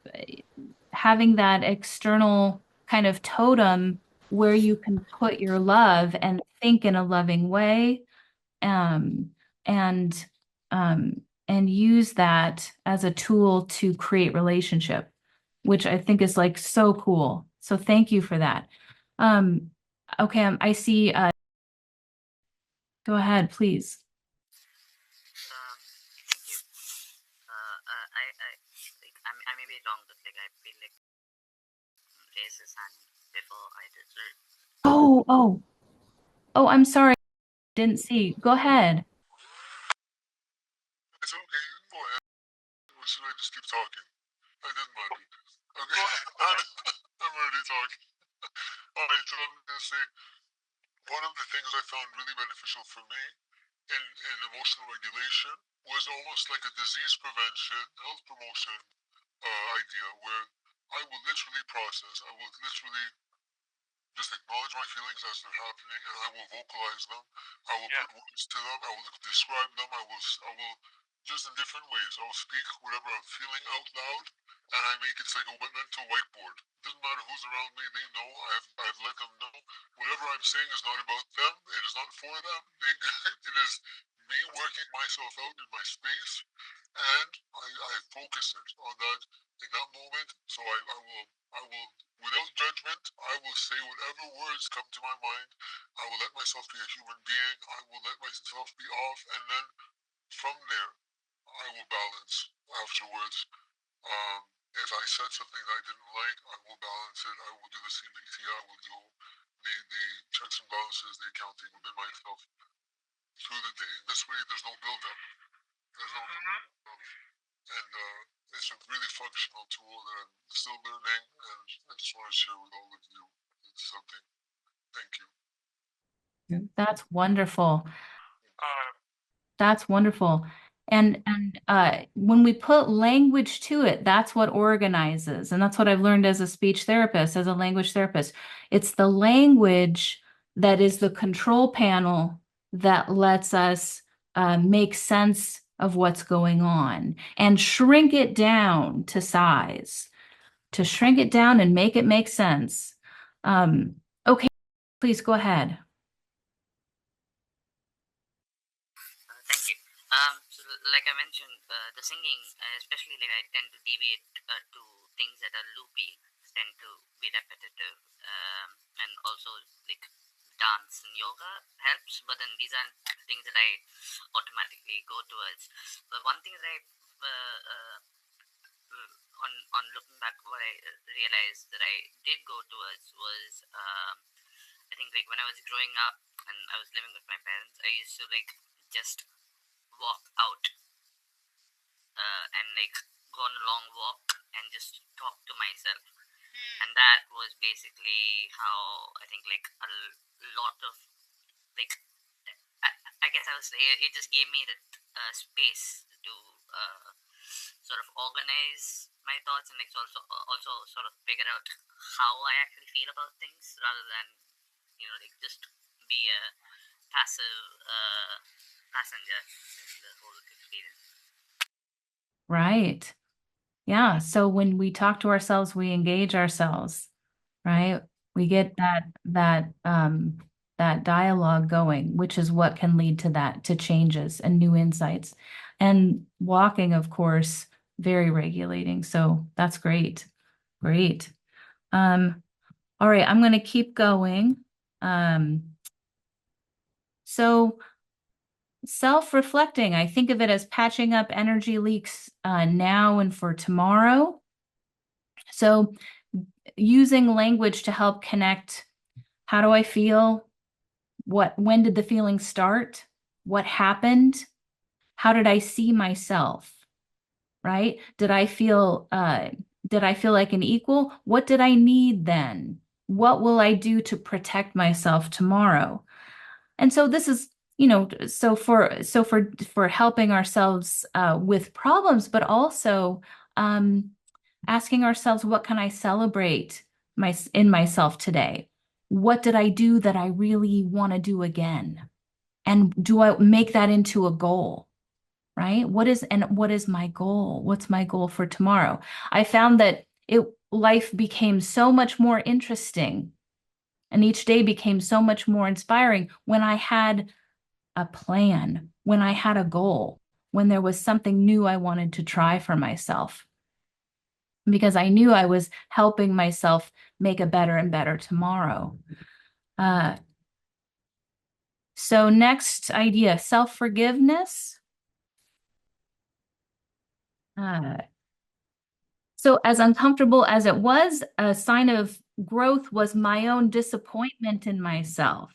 having that external kind of totem where you can put your love and think in a loving way, um, and and use that as a tool to create relationship, which I think is like so cool. So thank you for that. Um, okay, I see. Go ahead, please. Thank you. I may be wrong, but like I feel like raise his hand before I did. Oh, I'm sorry. Didn't see. Go ahead. It's okay, you can go ahead. Or should I just keep talking? I didn't mind it. Okay. I'm already talking. Alright, so I'm gonna say one of the things I found really beneficial for me in emotional regulation was almost like a disease prevention, health promotion idea where I will literally process, I will literally just acknowledge my feelings as they're happening, and I will vocalize them. I will put words to them. I will describe them. I will just in different ways. I will speak whatever I'm feeling out loud, and I make it like a mental whiteboard. Doesn't matter who's around me. They know. I've let them know whatever I'm saying is not about them. It is not for them. It is me working myself out in my space, and I focus it on that in that moment. So I will without judgment, I will say whatever words come to my mind. I will let myself be a human being. I will let myself be off, and then from there, I will balance afterwards. If I said something that I didn't like, I will balance it. I will do the CBT. I will do the checks and balances, the accounting within myself through the day. This way, there's no buildup. There's no buildup. And it's a really functional tool that I'm still learning, and I just want to share with all of you. It's something. Thank you. That's wonderful. That's wonderful. And when we put language to it, that's what organizes. And that's what I've learned as a speech therapist, as a language therapist. It's the language that is the control panel that lets us make sense of what's going on and shrink it down to size, to shrink it down and make it make sense. Okay, please go ahead. Thank you. So like I mentioned, the singing, especially like I tend to deviate to things that are loopy, tend to be repetitive, and also like dance and yoga helps. But then these aren't things that I automatically go towards. But one thing that I on looking back, what I realized that I did go towards was I think like when I was growing up and I was living with my parents, I used to like just walk out and like go on a long walk and just talk to myself. And that was basically how I think like a lot of like I guess I was it just gave me that space to sort of organize my thoughts and like also sort of figure out how I actually feel about things rather than like just be a passive passenger in the whole experience. Right. Yeah. So when we talk to ourselves, we engage ourselves, right? We get that dialogue going, which is what can lead to changes and new insights. And walking, of course, very regulating. So that's great. Great. All right, I'm going to keep going. So self-reflecting, I think of it as patching up energy leaks now and for tomorrow. So using language to help connect, how do I feel? When did the feeling start? What happened? How did I see myself? Right? Did I feel like an equal? What did I need then? What will I do to protect myself tomorrow? And so this is, so for helping ourselves with problems, but also asking ourselves, what can I celebrate in myself today? What did I do that I really want to do again? And do I make that into a goal? Right? What is my goal? What's my goal for tomorrow? I found that life became so much more interesting and each day became so much more inspiring when I had a plan, when I had a goal, when there was something new I wanted to try for myself. Because I knew I was helping myself make a better and better tomorrow. So next idea, self-forgiveness. So as uncomfortable as it was, a sign of growth was my own disappointment in myself.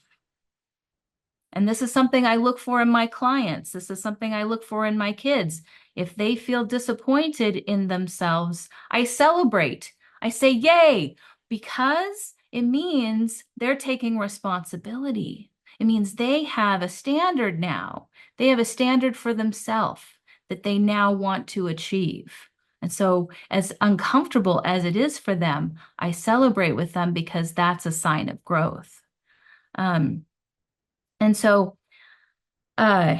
And this is something I look for in my clients. This is something I look for in my kids. If they feel disappointed in themselves, I celebrate. I say, yay, because it means they're taking responsibility. It means they have a standard now. They have a standard for themselves that they now want to achieve. And so, as uncomfortable as it is for them, I celebrate with them because that's a sign of growth. And uh,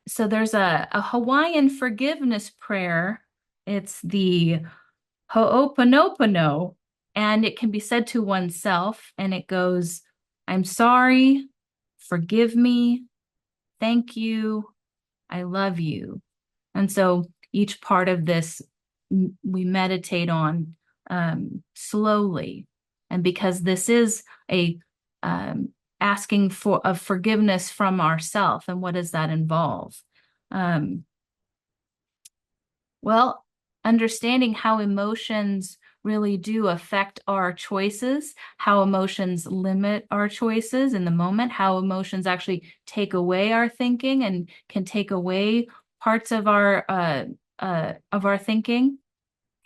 so there's a Hawaiian forgiveness prayer. It's the Ho'oponopono, and it can be said to oneself, and it goes, I'm sorry, forgive me, thank you, I love you. And so each part of this we meditate on slowly. And because this is a asking of forgiveness from ourself, and what does that involve? Well, understanding how emotions really do affect our choices, how emotions limit our choices in the moment, how emotions actually take away our thinking and can take away parts of our thinking,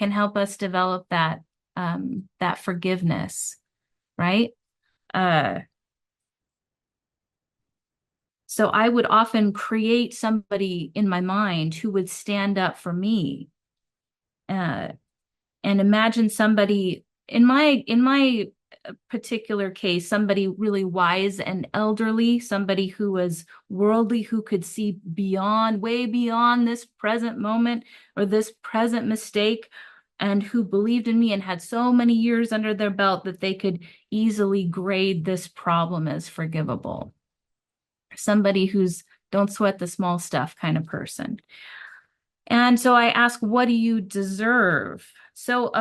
can help us develop that forgiveness, right? So I would often create somebody in my mind who would stand up for me, and imagine somebody in my particular case, somebody really wise and elderly, somebody who was worldly, who could see way beyond this present moment or this present mistake, and who believed in me and had so many years under their belt that they could easily grade this problem as forgivable. Somebody who's don't sweat the small stuff kind of person. And so I ask, what do you deserve? So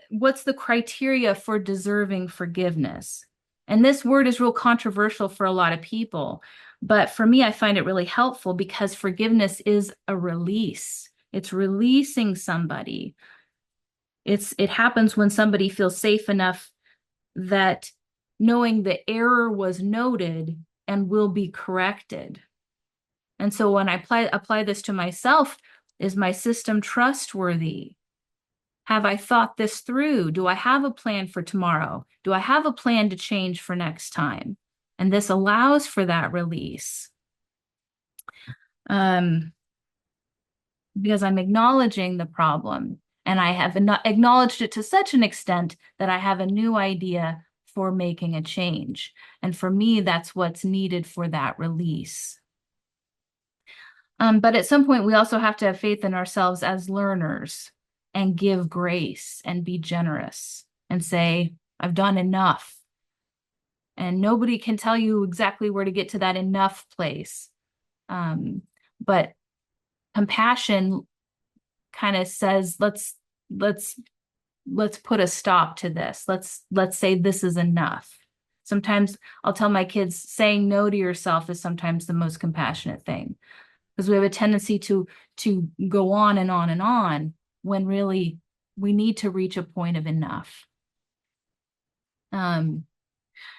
what's the criteria for deserving forgiveness? And this word is real controversial for a lot of people. But for me, I find it really helpful because forgiveness is a release. It's releasing somebody. It happens when somebody feels safe enough that knowing the error was noted and will be corrected. And so when I apply this to myself, is my system trustworthy? Have I thought this through? Do I have a plan for tomorrow? Do I have a plan to change for next time? And this allows for that release. because I'm acknowledging the problem, and I have acknowledged it to such an extent that I have a new idea for making a change. And for me, that's what's needed for that release. But at some point, we also have to have faith in ourselves as learners and give grace and be generous and say, I've done enough. And nobody can tell you exactly where to get to that enough place. But compassion kind of says, let's put a stop to this. Let's say this is enough. Sometimes I'll tell my kids, saying no to yourself is sometimes the most compassionate thing, because we have a tendency to go on and on and on when really we need to reach a point of enough.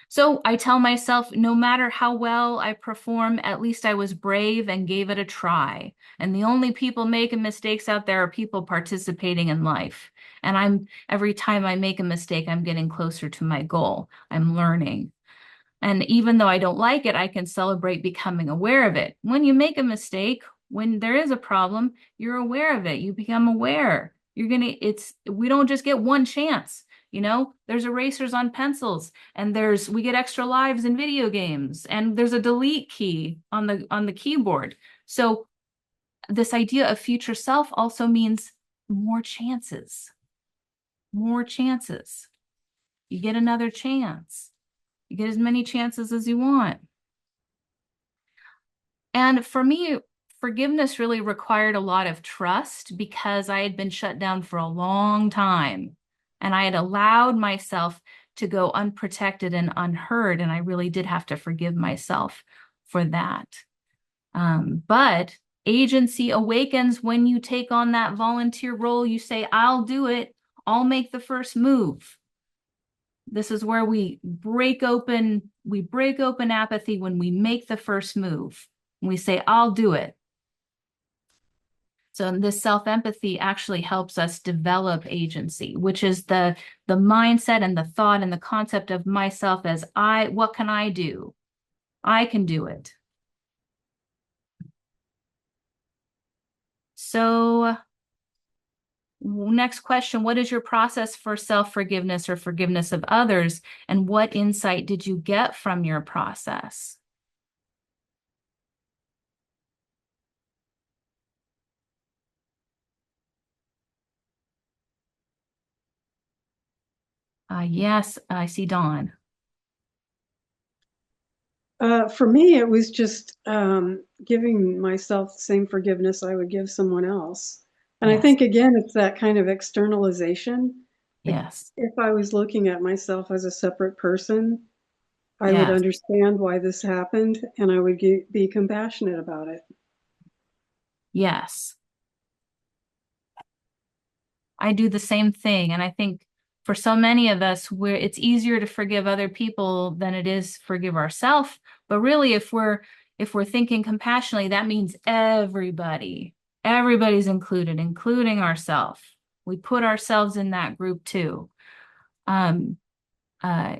So I tell myself, no matter how well I perform, at least I was brave and gave it a try. And the only people making mistakes out there are people participating in life. And every time I make a mistake, I'm getting closer to my goal. I'm learning. And even though I don't like it, I can celebrate becoming aware of it. When you make a mistake, when there is a problem, you're aware of it. You become aware. We don't just get one chance. There's erasers on pencils, and we get extra lives in video games, and there's a delete key on the keyboard. So this idea of future self also means more chances. More chances. You get another chance. You get as many chances as you want. And for me, forgiveness really required a lot of trust, because I had been shut down for a long time, and I had allowed myself to go unprotected and unheard. And I really did have to forgive myself for that. But agency awakens when you take on that volunteer role. You say, I'll do it. I'll make the first move. This is where we break open apathy when we make the first move. We say, I'll do it. So this self-empathy actually helps us develop agency, which is the mindset and the thought and the concept of myself as what can I do? I can do it. So next question, what is your process for self-forgiveness or forgiveness of others? And what insight did you get from your process? Yes, I see Dawn. For me, it was just giving myself the same forgiveness I would give someone else. And I Yes. think, again, it's that kind of externalization. Like, Yes. if I was looking at myself as a separate person, I would Yes. understand why this happened, and I would be compassionate about it. Yes. I do the same thing. And I think for so many of us, it's easier to forgive other people than it is forgive ourselves. But really, if we're thinking compassionately, that means everybody's included, including ourselves. We put ourselves in that group too. Um, uh,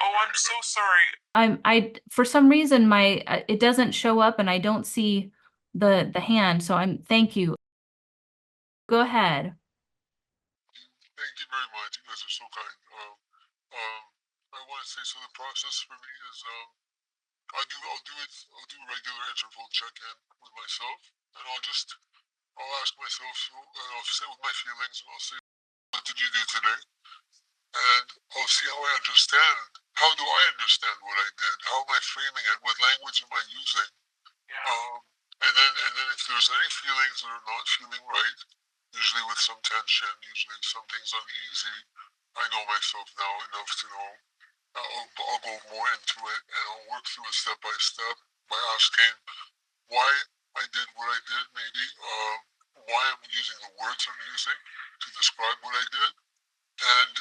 Oh, I'm so sorry. for some reason, it doesn't show up, and I don't see the hand. So thank you. Go ahead. Thank you very much. You guys are so kind. I want to say, so the process for me is I'll do a regular interval check-in with myself, and I'll ask myself, and I'll sit with my feelings, and I'll say, what did you do today? And I'll see how I understand. How do I understand what I did? How am I framing it? What language am I using? Yeah. And then if there's any feelings that are not feeling right, usually with some tension, usually something's uneasy, I know myself now enough to know I'll go more into it, and I'll work through it step by step by asking why I did what I did, maybe why I'm using the words I'm using to describe what I did, and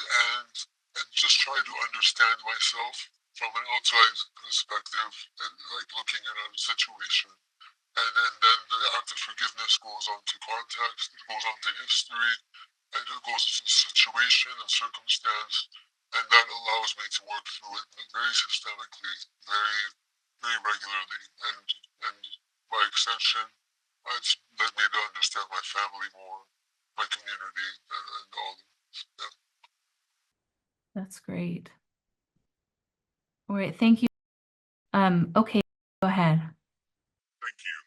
just try to understand myself from an outside perspective, and like looking at a situation. And then the act of forgiveness goes on to context, it goes on to history, and it goes to situation and circumstance, and that allows me to work through it very systemically, very very regularly, and by extension, it's led me to understand my family more, my community, and all of this. Yeah. That's great. All right, thank you. Okay, go ahead. Thank you.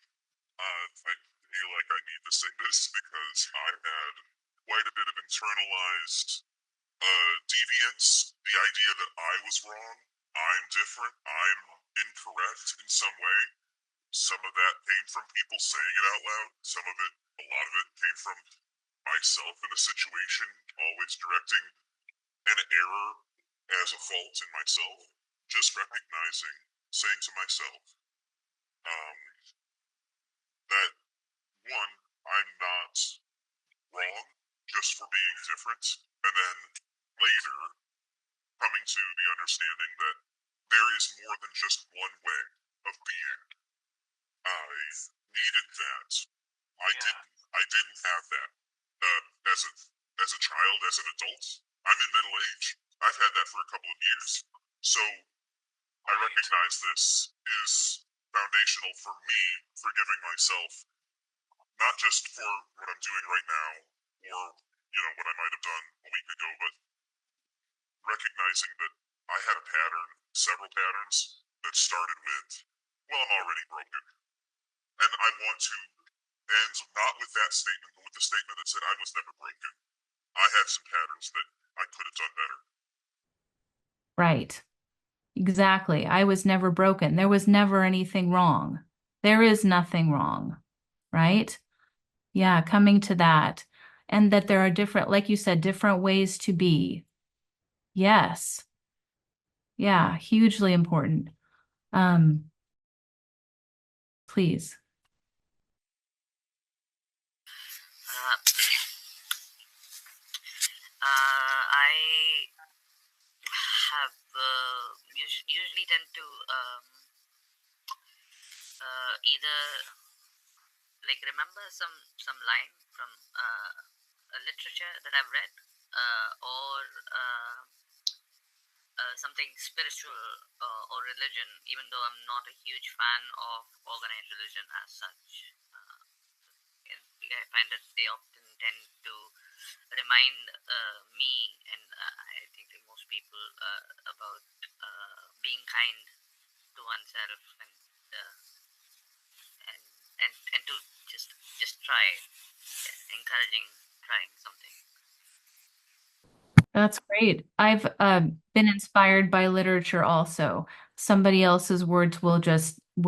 I feel like I need to say this because I had quite a bit of internalized deviance, the idea that I was wrong, I'm different, I'm incorrect in some way. Some of that came from people saying it out loud. Some of it, a lot of it came from myself in a situation, always directing an error as a fault in myself. Just recognizing, saying to myself, um, that one, I'm not wrong just for being different, and then later coming to the understanding that there is more than just one way of being. I needed that. I didn't have that as a child, as an adult. I'm in middle age. I've had that for a couple of years. So I recognize this is foundational for me forgiving myself, not just for what I'm doing right now or what I might have done a week ago, but recognizing that I had a pattern, several patterns that started with, well, I'm already broken. And I want to end not with that statement, but with the statement that said I was never broken. I had some patterns that I could have done better. Right. Exactly. I was never broken. There was never anything wrong. There is nothing wrong, right? Yeah, coming to that. And that there are different, like you said, different ways to be. Yes. Yeah, hugely important. Please. I have usually tend to either like remember some line from a literature that I've read, or something spiritual or religion, even though I'm not a huge fan of organized religion as such. I find that they often tend to remind me, and I think that most people, about being kind to oneself, and to just try, encouraging trying something. That's great. I've been inspired by literature also. Somebody else's words will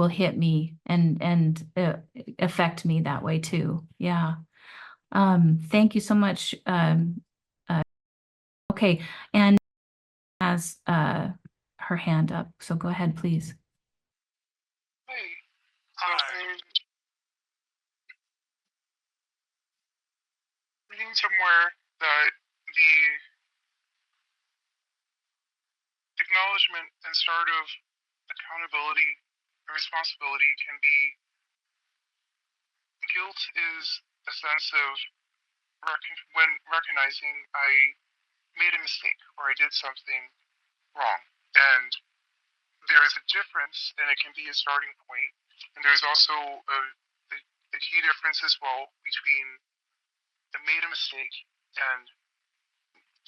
hit me and affect me that way too. Yeah. Thank you so much. Okay, and has her hand up, so go ahead, please. Hey, I'm reading somewhere that the acknowledgement and start of accountability and responsibility can be guilt is a sense of when recognizing I made a mistake or I did something wrong. And there is a difference, and it can be a starting point. And there's also a key difference as well between I made a mistake and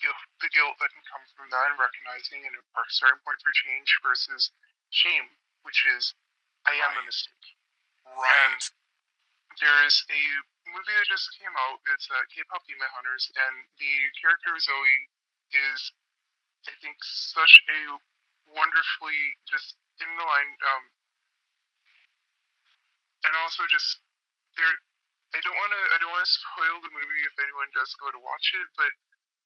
the guilt that can come from that and recognizing and a starting point for change versus shame, which is I am a mistake. Right. And there is a movie that just came out. It's K-pop Demon Hunters, and the character Zoe is, I think, such a wonderfully just in the line, and also just there. I don't want to spoil the movie if anyone does go to watch it, but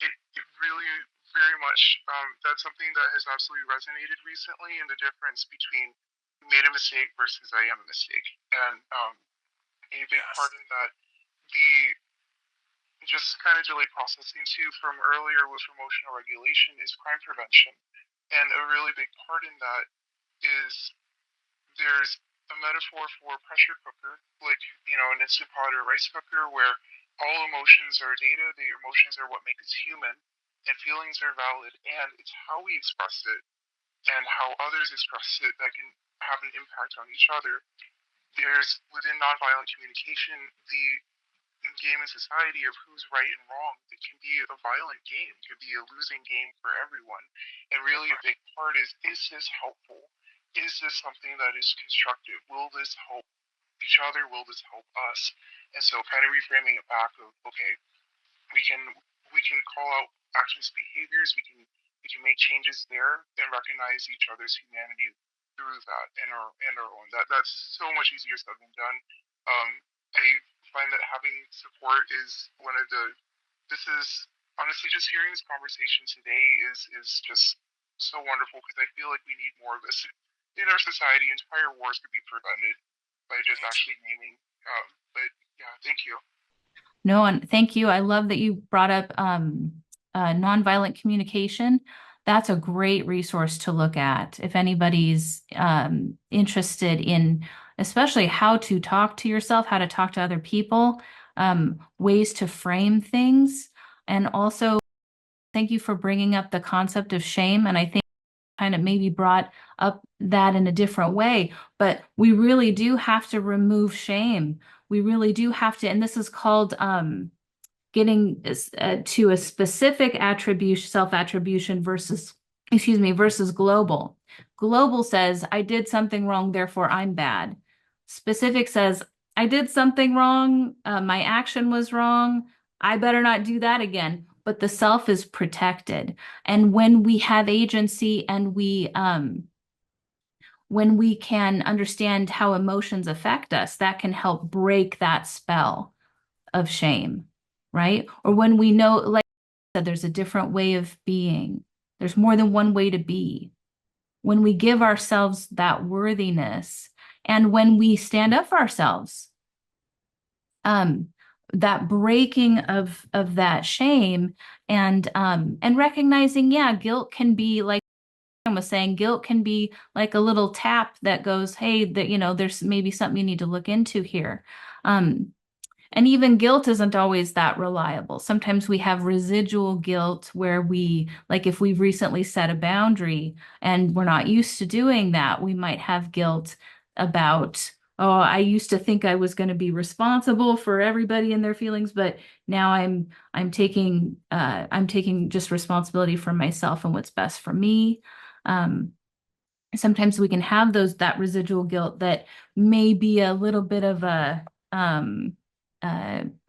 it really very much that's something that has absolutely resonated recently, and the difference between made a mistake versus I am a mistake, and a big part in that the just kind of delay processing too from earlier with emotional regulation is crime prevention, and a really big part in that is there's a metaphor for a pressure cooker, like an Instant Pot or a rice cooker, where all emotions are data. The emotions are what make us human, and feelings are valid, and it's how we express it and how others express it that can have an impact on each other. There's, within nonviolent communication, the game in society of who's right and wrong. It can be a violent game. It could be a losing game for everyone. And really a big part is this helpful? Is this something that is constructive? Will this help each other? Will this help us? And so kind of reframing it back of, okay, we can call out actions, behaviors, we can make changes there and recognize each other's humanity through that and our own. That's so much easier said than done. I find that having support is one of the. This is honestly just hearing this conversation today is just so wonderful because I feel like we need more of this in our society. Entire wars could be prevented by just actually naming. But yeah, thank you. No, and thank you. I love that you brought up nonviolent communication. That's a great resource to look at if anybody's interested in, especially how to talk to yourself, how to talk to other people, ways to frame things. And also, thank you for bringing up the concept of shame. And I think kind of maybe brought up that in a different way, but we really do have to remove shame. We really do have to, and this is called getting to a specific attribution, self-attribution versus global. Global says, I did something wrong, therefore I'm bad. Specific says, I did something wrong, my action was wrong, I better not do that again. But the self is protected. And when we have agency and when we can understand how emotions affect us, that can help break that spell of shame, right? Or when we know, like I said, there's a different way of being. There's more than one way to be. When we give ourselves that worthiness and when we stand up for ourselves, that breaking of that shame and recognizing, yeah, guilt can be like I was saying, guilt can be like a little tap that goes, hey, that there's maybe something you need to look into here. And even guilt isn't always that reliable. Sometimes we have residual guilt where we, like if we've recently set a boundary and we're not used to doing that, we might have guilt about, oh, I used to think I was going to be responsible for everybody and their feelings, but now I'm taking just responsibility for myself and what's best for me. Sometimes we can have that residual guilt that may be a little bit of a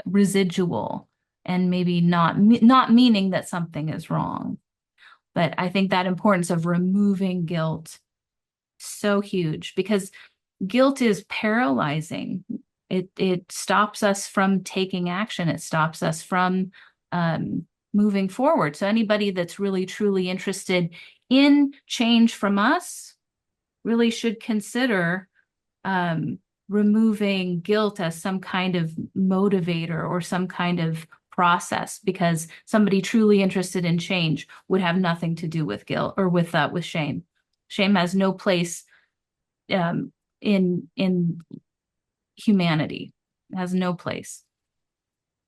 residual and maybe not meaning that something is wrong. But I think that importance of removing guilt so huge because guilt is paralyzing. It stops us from taking action. It stops us from moving forward. So anybody that's really truly interested in change from us really should consider removing guilt as some kind of motivator or some kind of process, because somebody truly interested in change would have nothing to do with guilt or with shame. Shame has no place in humanity. It has no place.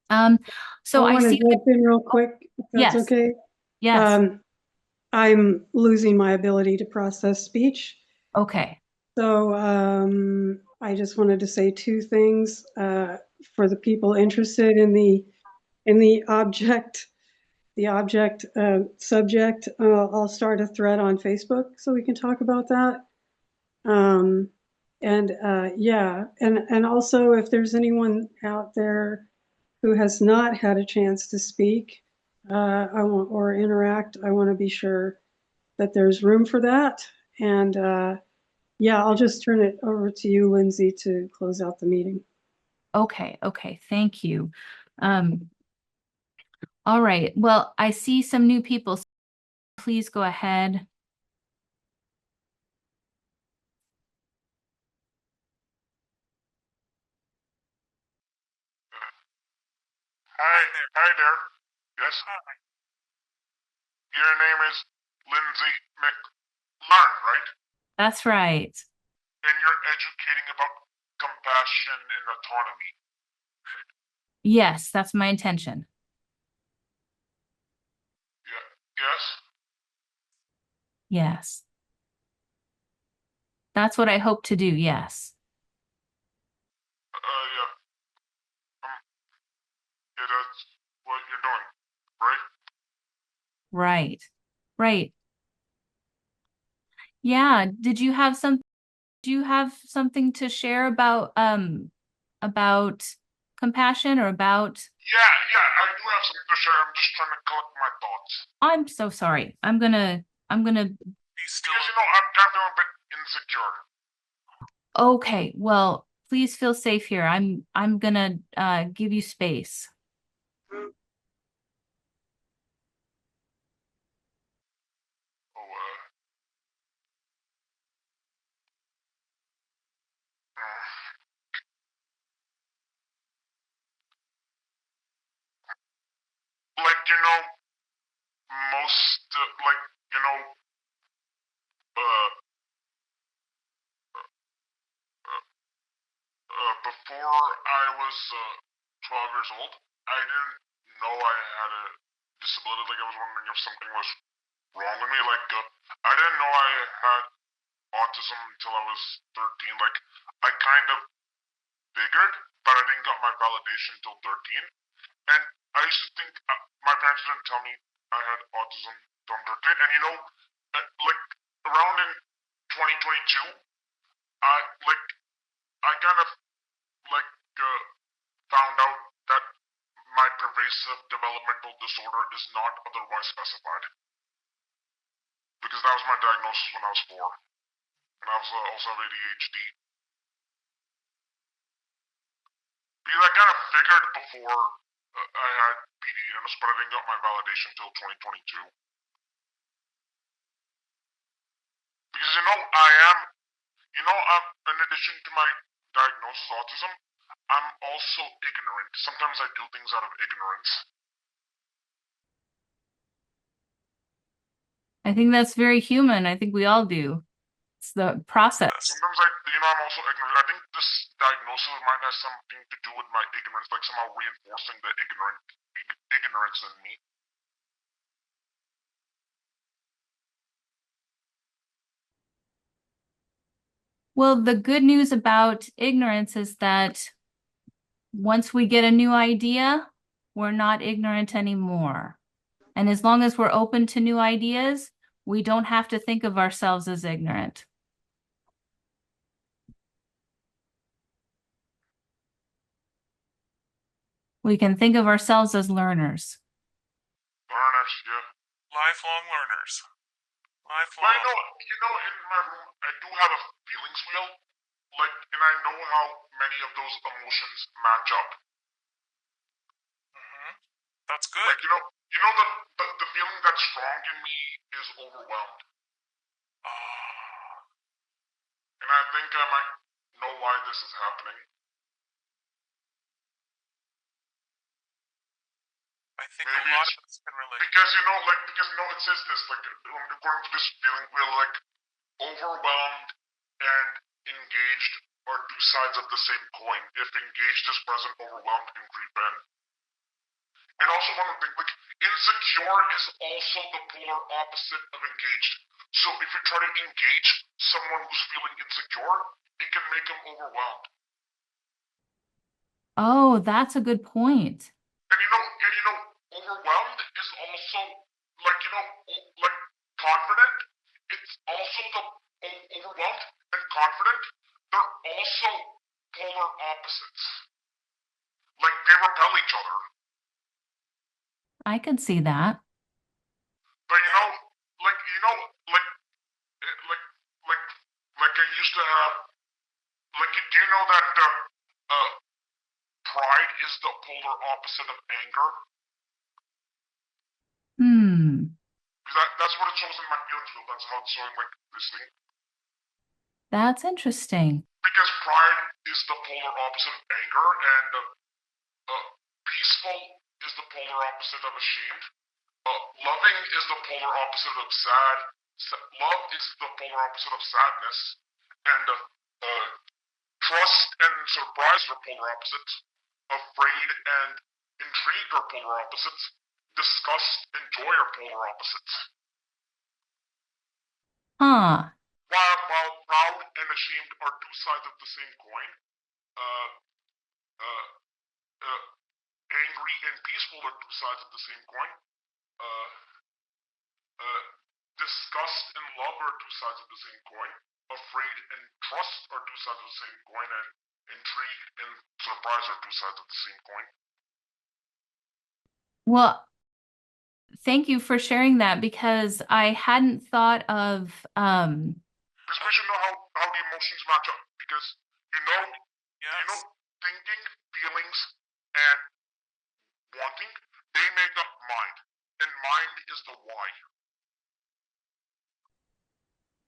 So I want to jump in real quick, if that's yes. okay. Yes. I'm losing my ability to process speech. Okay. So I just wanted to say two things for the people interested in the object subject. I'll start a thread on Facebook so we can talk about that. And also if there's anyone out there who has not had a chance to speak or interact, I want to be sure that there's room for that. And I'll just turn it over to you, Lindsay, to close out the meeting. Okay. Thank you. All right. Well, I see some new people. So please go ahead. Hi there. Yes. Your name is Lindsay McLaren, right? That's right. And you're educating about compassion and autonomy. Yes, that's my intention. Yeah. Yes. Yes. That's what I hope to do, yes. Yeah. Yeah, that's what you're doing, right? Right. Right. Yeah. Do you have something to share about compassion or about Yeah, I do have something to share. I'm just trying to collect my thoughts. I'm so sorry. I'm gonna He's still Because, I'm kind of a bit insecure. okay, well, please feel safe here. I'm gonna give you space. Oh, like, most, like, uh, before I was 12 years old, I didn't know I had a disability. Like, I was wondering if something was wrong with me. Like, I didn't know I had autism until I was 13. Like, I kind of figured, but I didn't get my validation until 13. And I used to think, my parents didn't tell me I had autism until I'm 13. And like, around in 2022, like, I kind of, like, found out that my pervasive developmental disorder is not otherwise specified. Because that was my diagnosis when I was 4. And I was also have ADHD. Because I kind of figured before I had PDNS, but I didn't get my validation until 2022. Because in addition to my diagnosis, autism, I'm also ignorant. Sometimes I do things out of ignorance. I think that's very human. I think we all do. It's the process. Sometimes I'm also ignorant. I think this diagnosis of mine has something to do with my ignorance, like somehow reinforcing the ignorance in me. Well, the good news about ignorance is that once we get a new idea, we're not ignorant anymore. And as long as we're open to new ideas, we don't have to think of ourselves as ignorant. We can think of ourselves as learners. Learners, yeah. lifelong learners. Well, Lifelong. in my room, I do have a feelings wheel. Like, and I know how many of those emotions match up. That's good. Like, the feeling that's strong in me is overwhelmed. And I think I might know why this is happening. I think Maybe a lot it's of us can relate. because it says this, like, according to this feeling wheel, like, overwhelmed and engaged are two sides of the same coin. If engaged is present, overwhelmed can creep in. And also one of the things, like, insecure is also the polar opposite of engaged. So if you try to engage someone who's feeling insecure, it can make them overwhelmed. Oh, that's a good point. And overwhelmed is also like confident. It's also the overwhelmed and confident. They're also polar opposites. Like, they repel each other. I could see that. But like I used to have. Like, do you know that pride is the polar opposite of anger? That's what it shows in my feelings wheel. That's how it's showing, like, this thing. That's interesting. Because pride is the polar opposite of anger, and peaceful is the polar opposite of ashamed. Loving is the polar opposite of sad. Love is the polar opposite of sadness, and trust and surprise are polar opposites. Afraid and intrigue are polar opposites. Disgust and joy are polar opposites. Huh. Why while proud and ashamed are two sides of the same coin, uh, uh, angry and peaceful are two sides of the same coin. Uh, Disgust and love are two sides of the same coin. Afraid and trust are two sides of the same coin, and intrigue and surprise are two sides of the same coin. Well, thank you for sharing that because I hadn't thought of Because we should know how the emotions match up. Because Yes. thinking, feelings, and wanting, they make up mind. And mind is the why.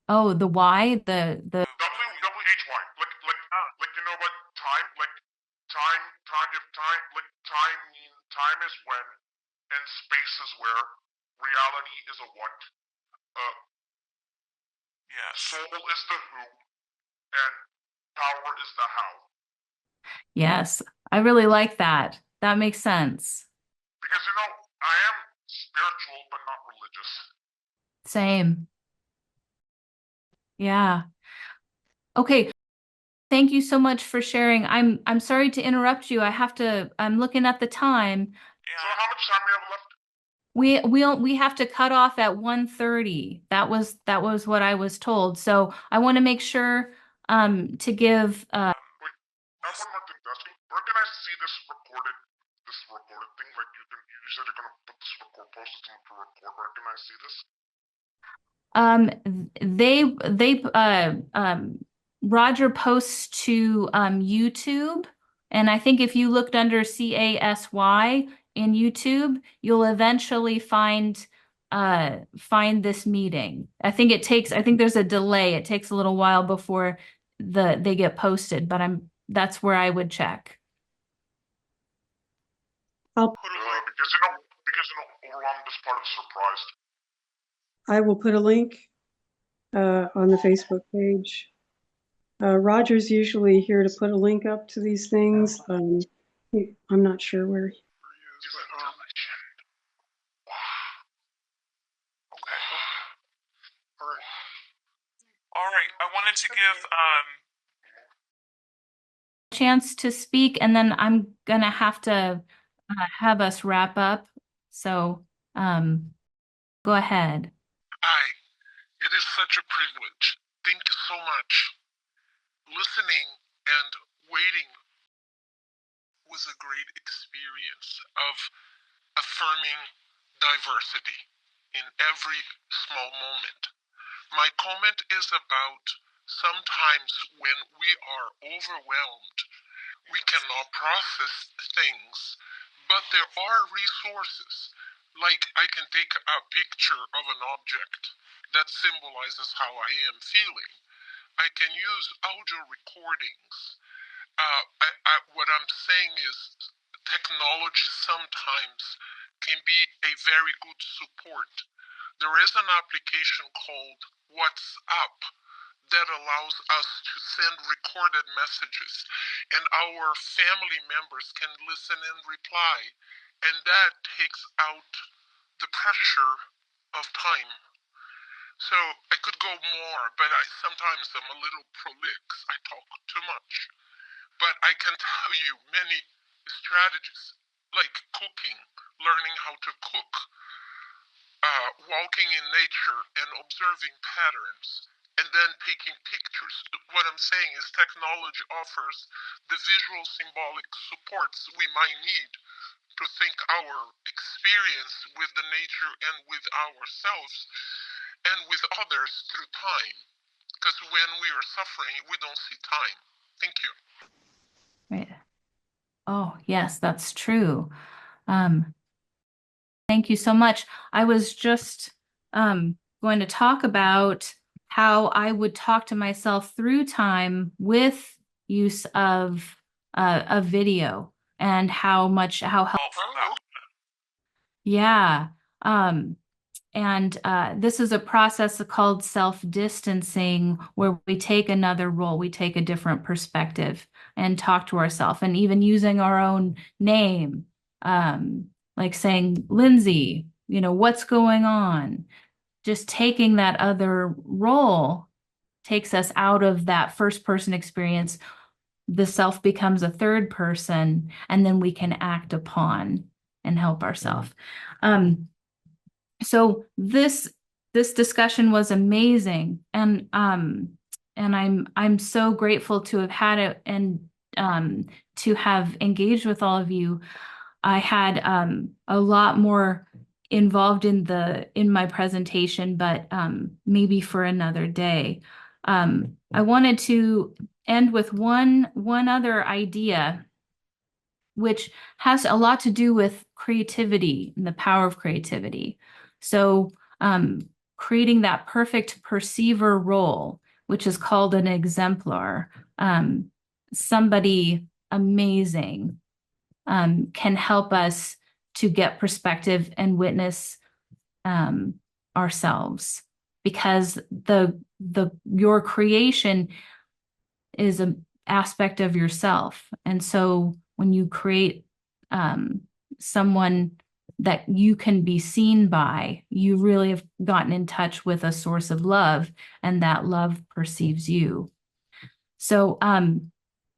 oh, the why, the WHY. Like you know what time? Like time if time like time is when and space is where. Reality is a what. Yes. Soul is the who, and power is the how. yes, I really like that. That makes sense. Because I am spiritual but not religious. Same. Yeah. Okay. Thank you so much for sharing. I'm sorry to interrupt you. I'm looking at the time. So how much time we have left? We have to cut off at 1:30. That was what I was told. So I want to make sure to give Wait, I have one more thing to ask you. Where can I see this recorded thing? Like you said you're gonna put this post it to record. Where can I see this? Roger posts to YouTube, and I think if you looked under CASY in YouTube, you'll eventually find this meeting. I think there's a delay. It takes a little while before they get posted, but that's where I would check. I'll Because overall I'm just part of the surprise. I will put a link on the Facebook page. Roger's usually here to put a link up to these things. I'm not sure where. Okay. All right. I wanted to give chance to speak, and then I'm gonna have to have us wrap up. So go ahead. Hi. It is such a privilege. Thank you so much. Listening and waiting was a great experience of affirming diversity in every small moment. My comment is about sometimes when we are overwhelmed, we cannot process things, but there are resources. Like I can take a picture of an object that symbolizes how I am feeling. I can use audio recordings. What I'm saying is technology sometimes can be a very good support. There is an application called WhatsApp that allows us to send recorded messages, and our family members can listen and reply, and that takes out the pressure of time. So I could go more, but sometimes I'm a little prolix. I talk too much. But I can tell you many strategies, like cooking, learning how to cook, walking in nature and observing patterns, and then taking pictures. What I'm saying is technology offers the visual symbolic supports we might need to think our experience with the nature and with ourselves and with others through time. Because when we are suffering, we don't see time. Thank you. Right. Oh, yes, that's true. Thank you so much. I was just going to talk about how I would talk to myself through time with use of a video and how helpful. Yeah. And this is a process called self-distancing, where we take another role, we take a different perspective and talk to ourselves, and even using our own name, like saying, Lindsay, what's going on? Just taking that other role takes us out of that first person experience. The self becomes a third person, and then we can act upon and help ourselves. So this discussion was amazing, and I'm so grateful to have had it and to have engaged with all of you. I had a lot more involved in my presentation, but maybe for another day. I wanted to end with one other idea, which has a lot to do with creativity and the power of creativity. So creating that perfect perceiver role, which is called an exemplar, somebody amazing, can help us to get perspective and witness ourselves, because your creation is an aspect of yourself. And so when you create someone that you can be seen by, you really have gotten in touch with a source of love, and that love perceives you. So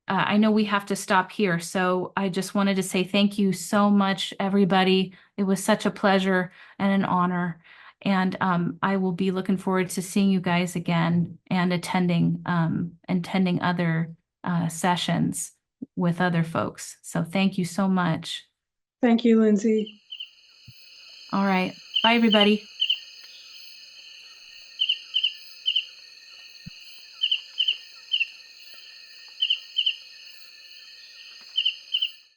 I know we have to stop here. So I just wanted to say thank you so much, everybody. It was such a pleasure and an honor. And I will be looking forward to seeing you guys again and attending other sessions with other folks. So thank you so much. Thank you, Lindsay. All right. Bye, everybody.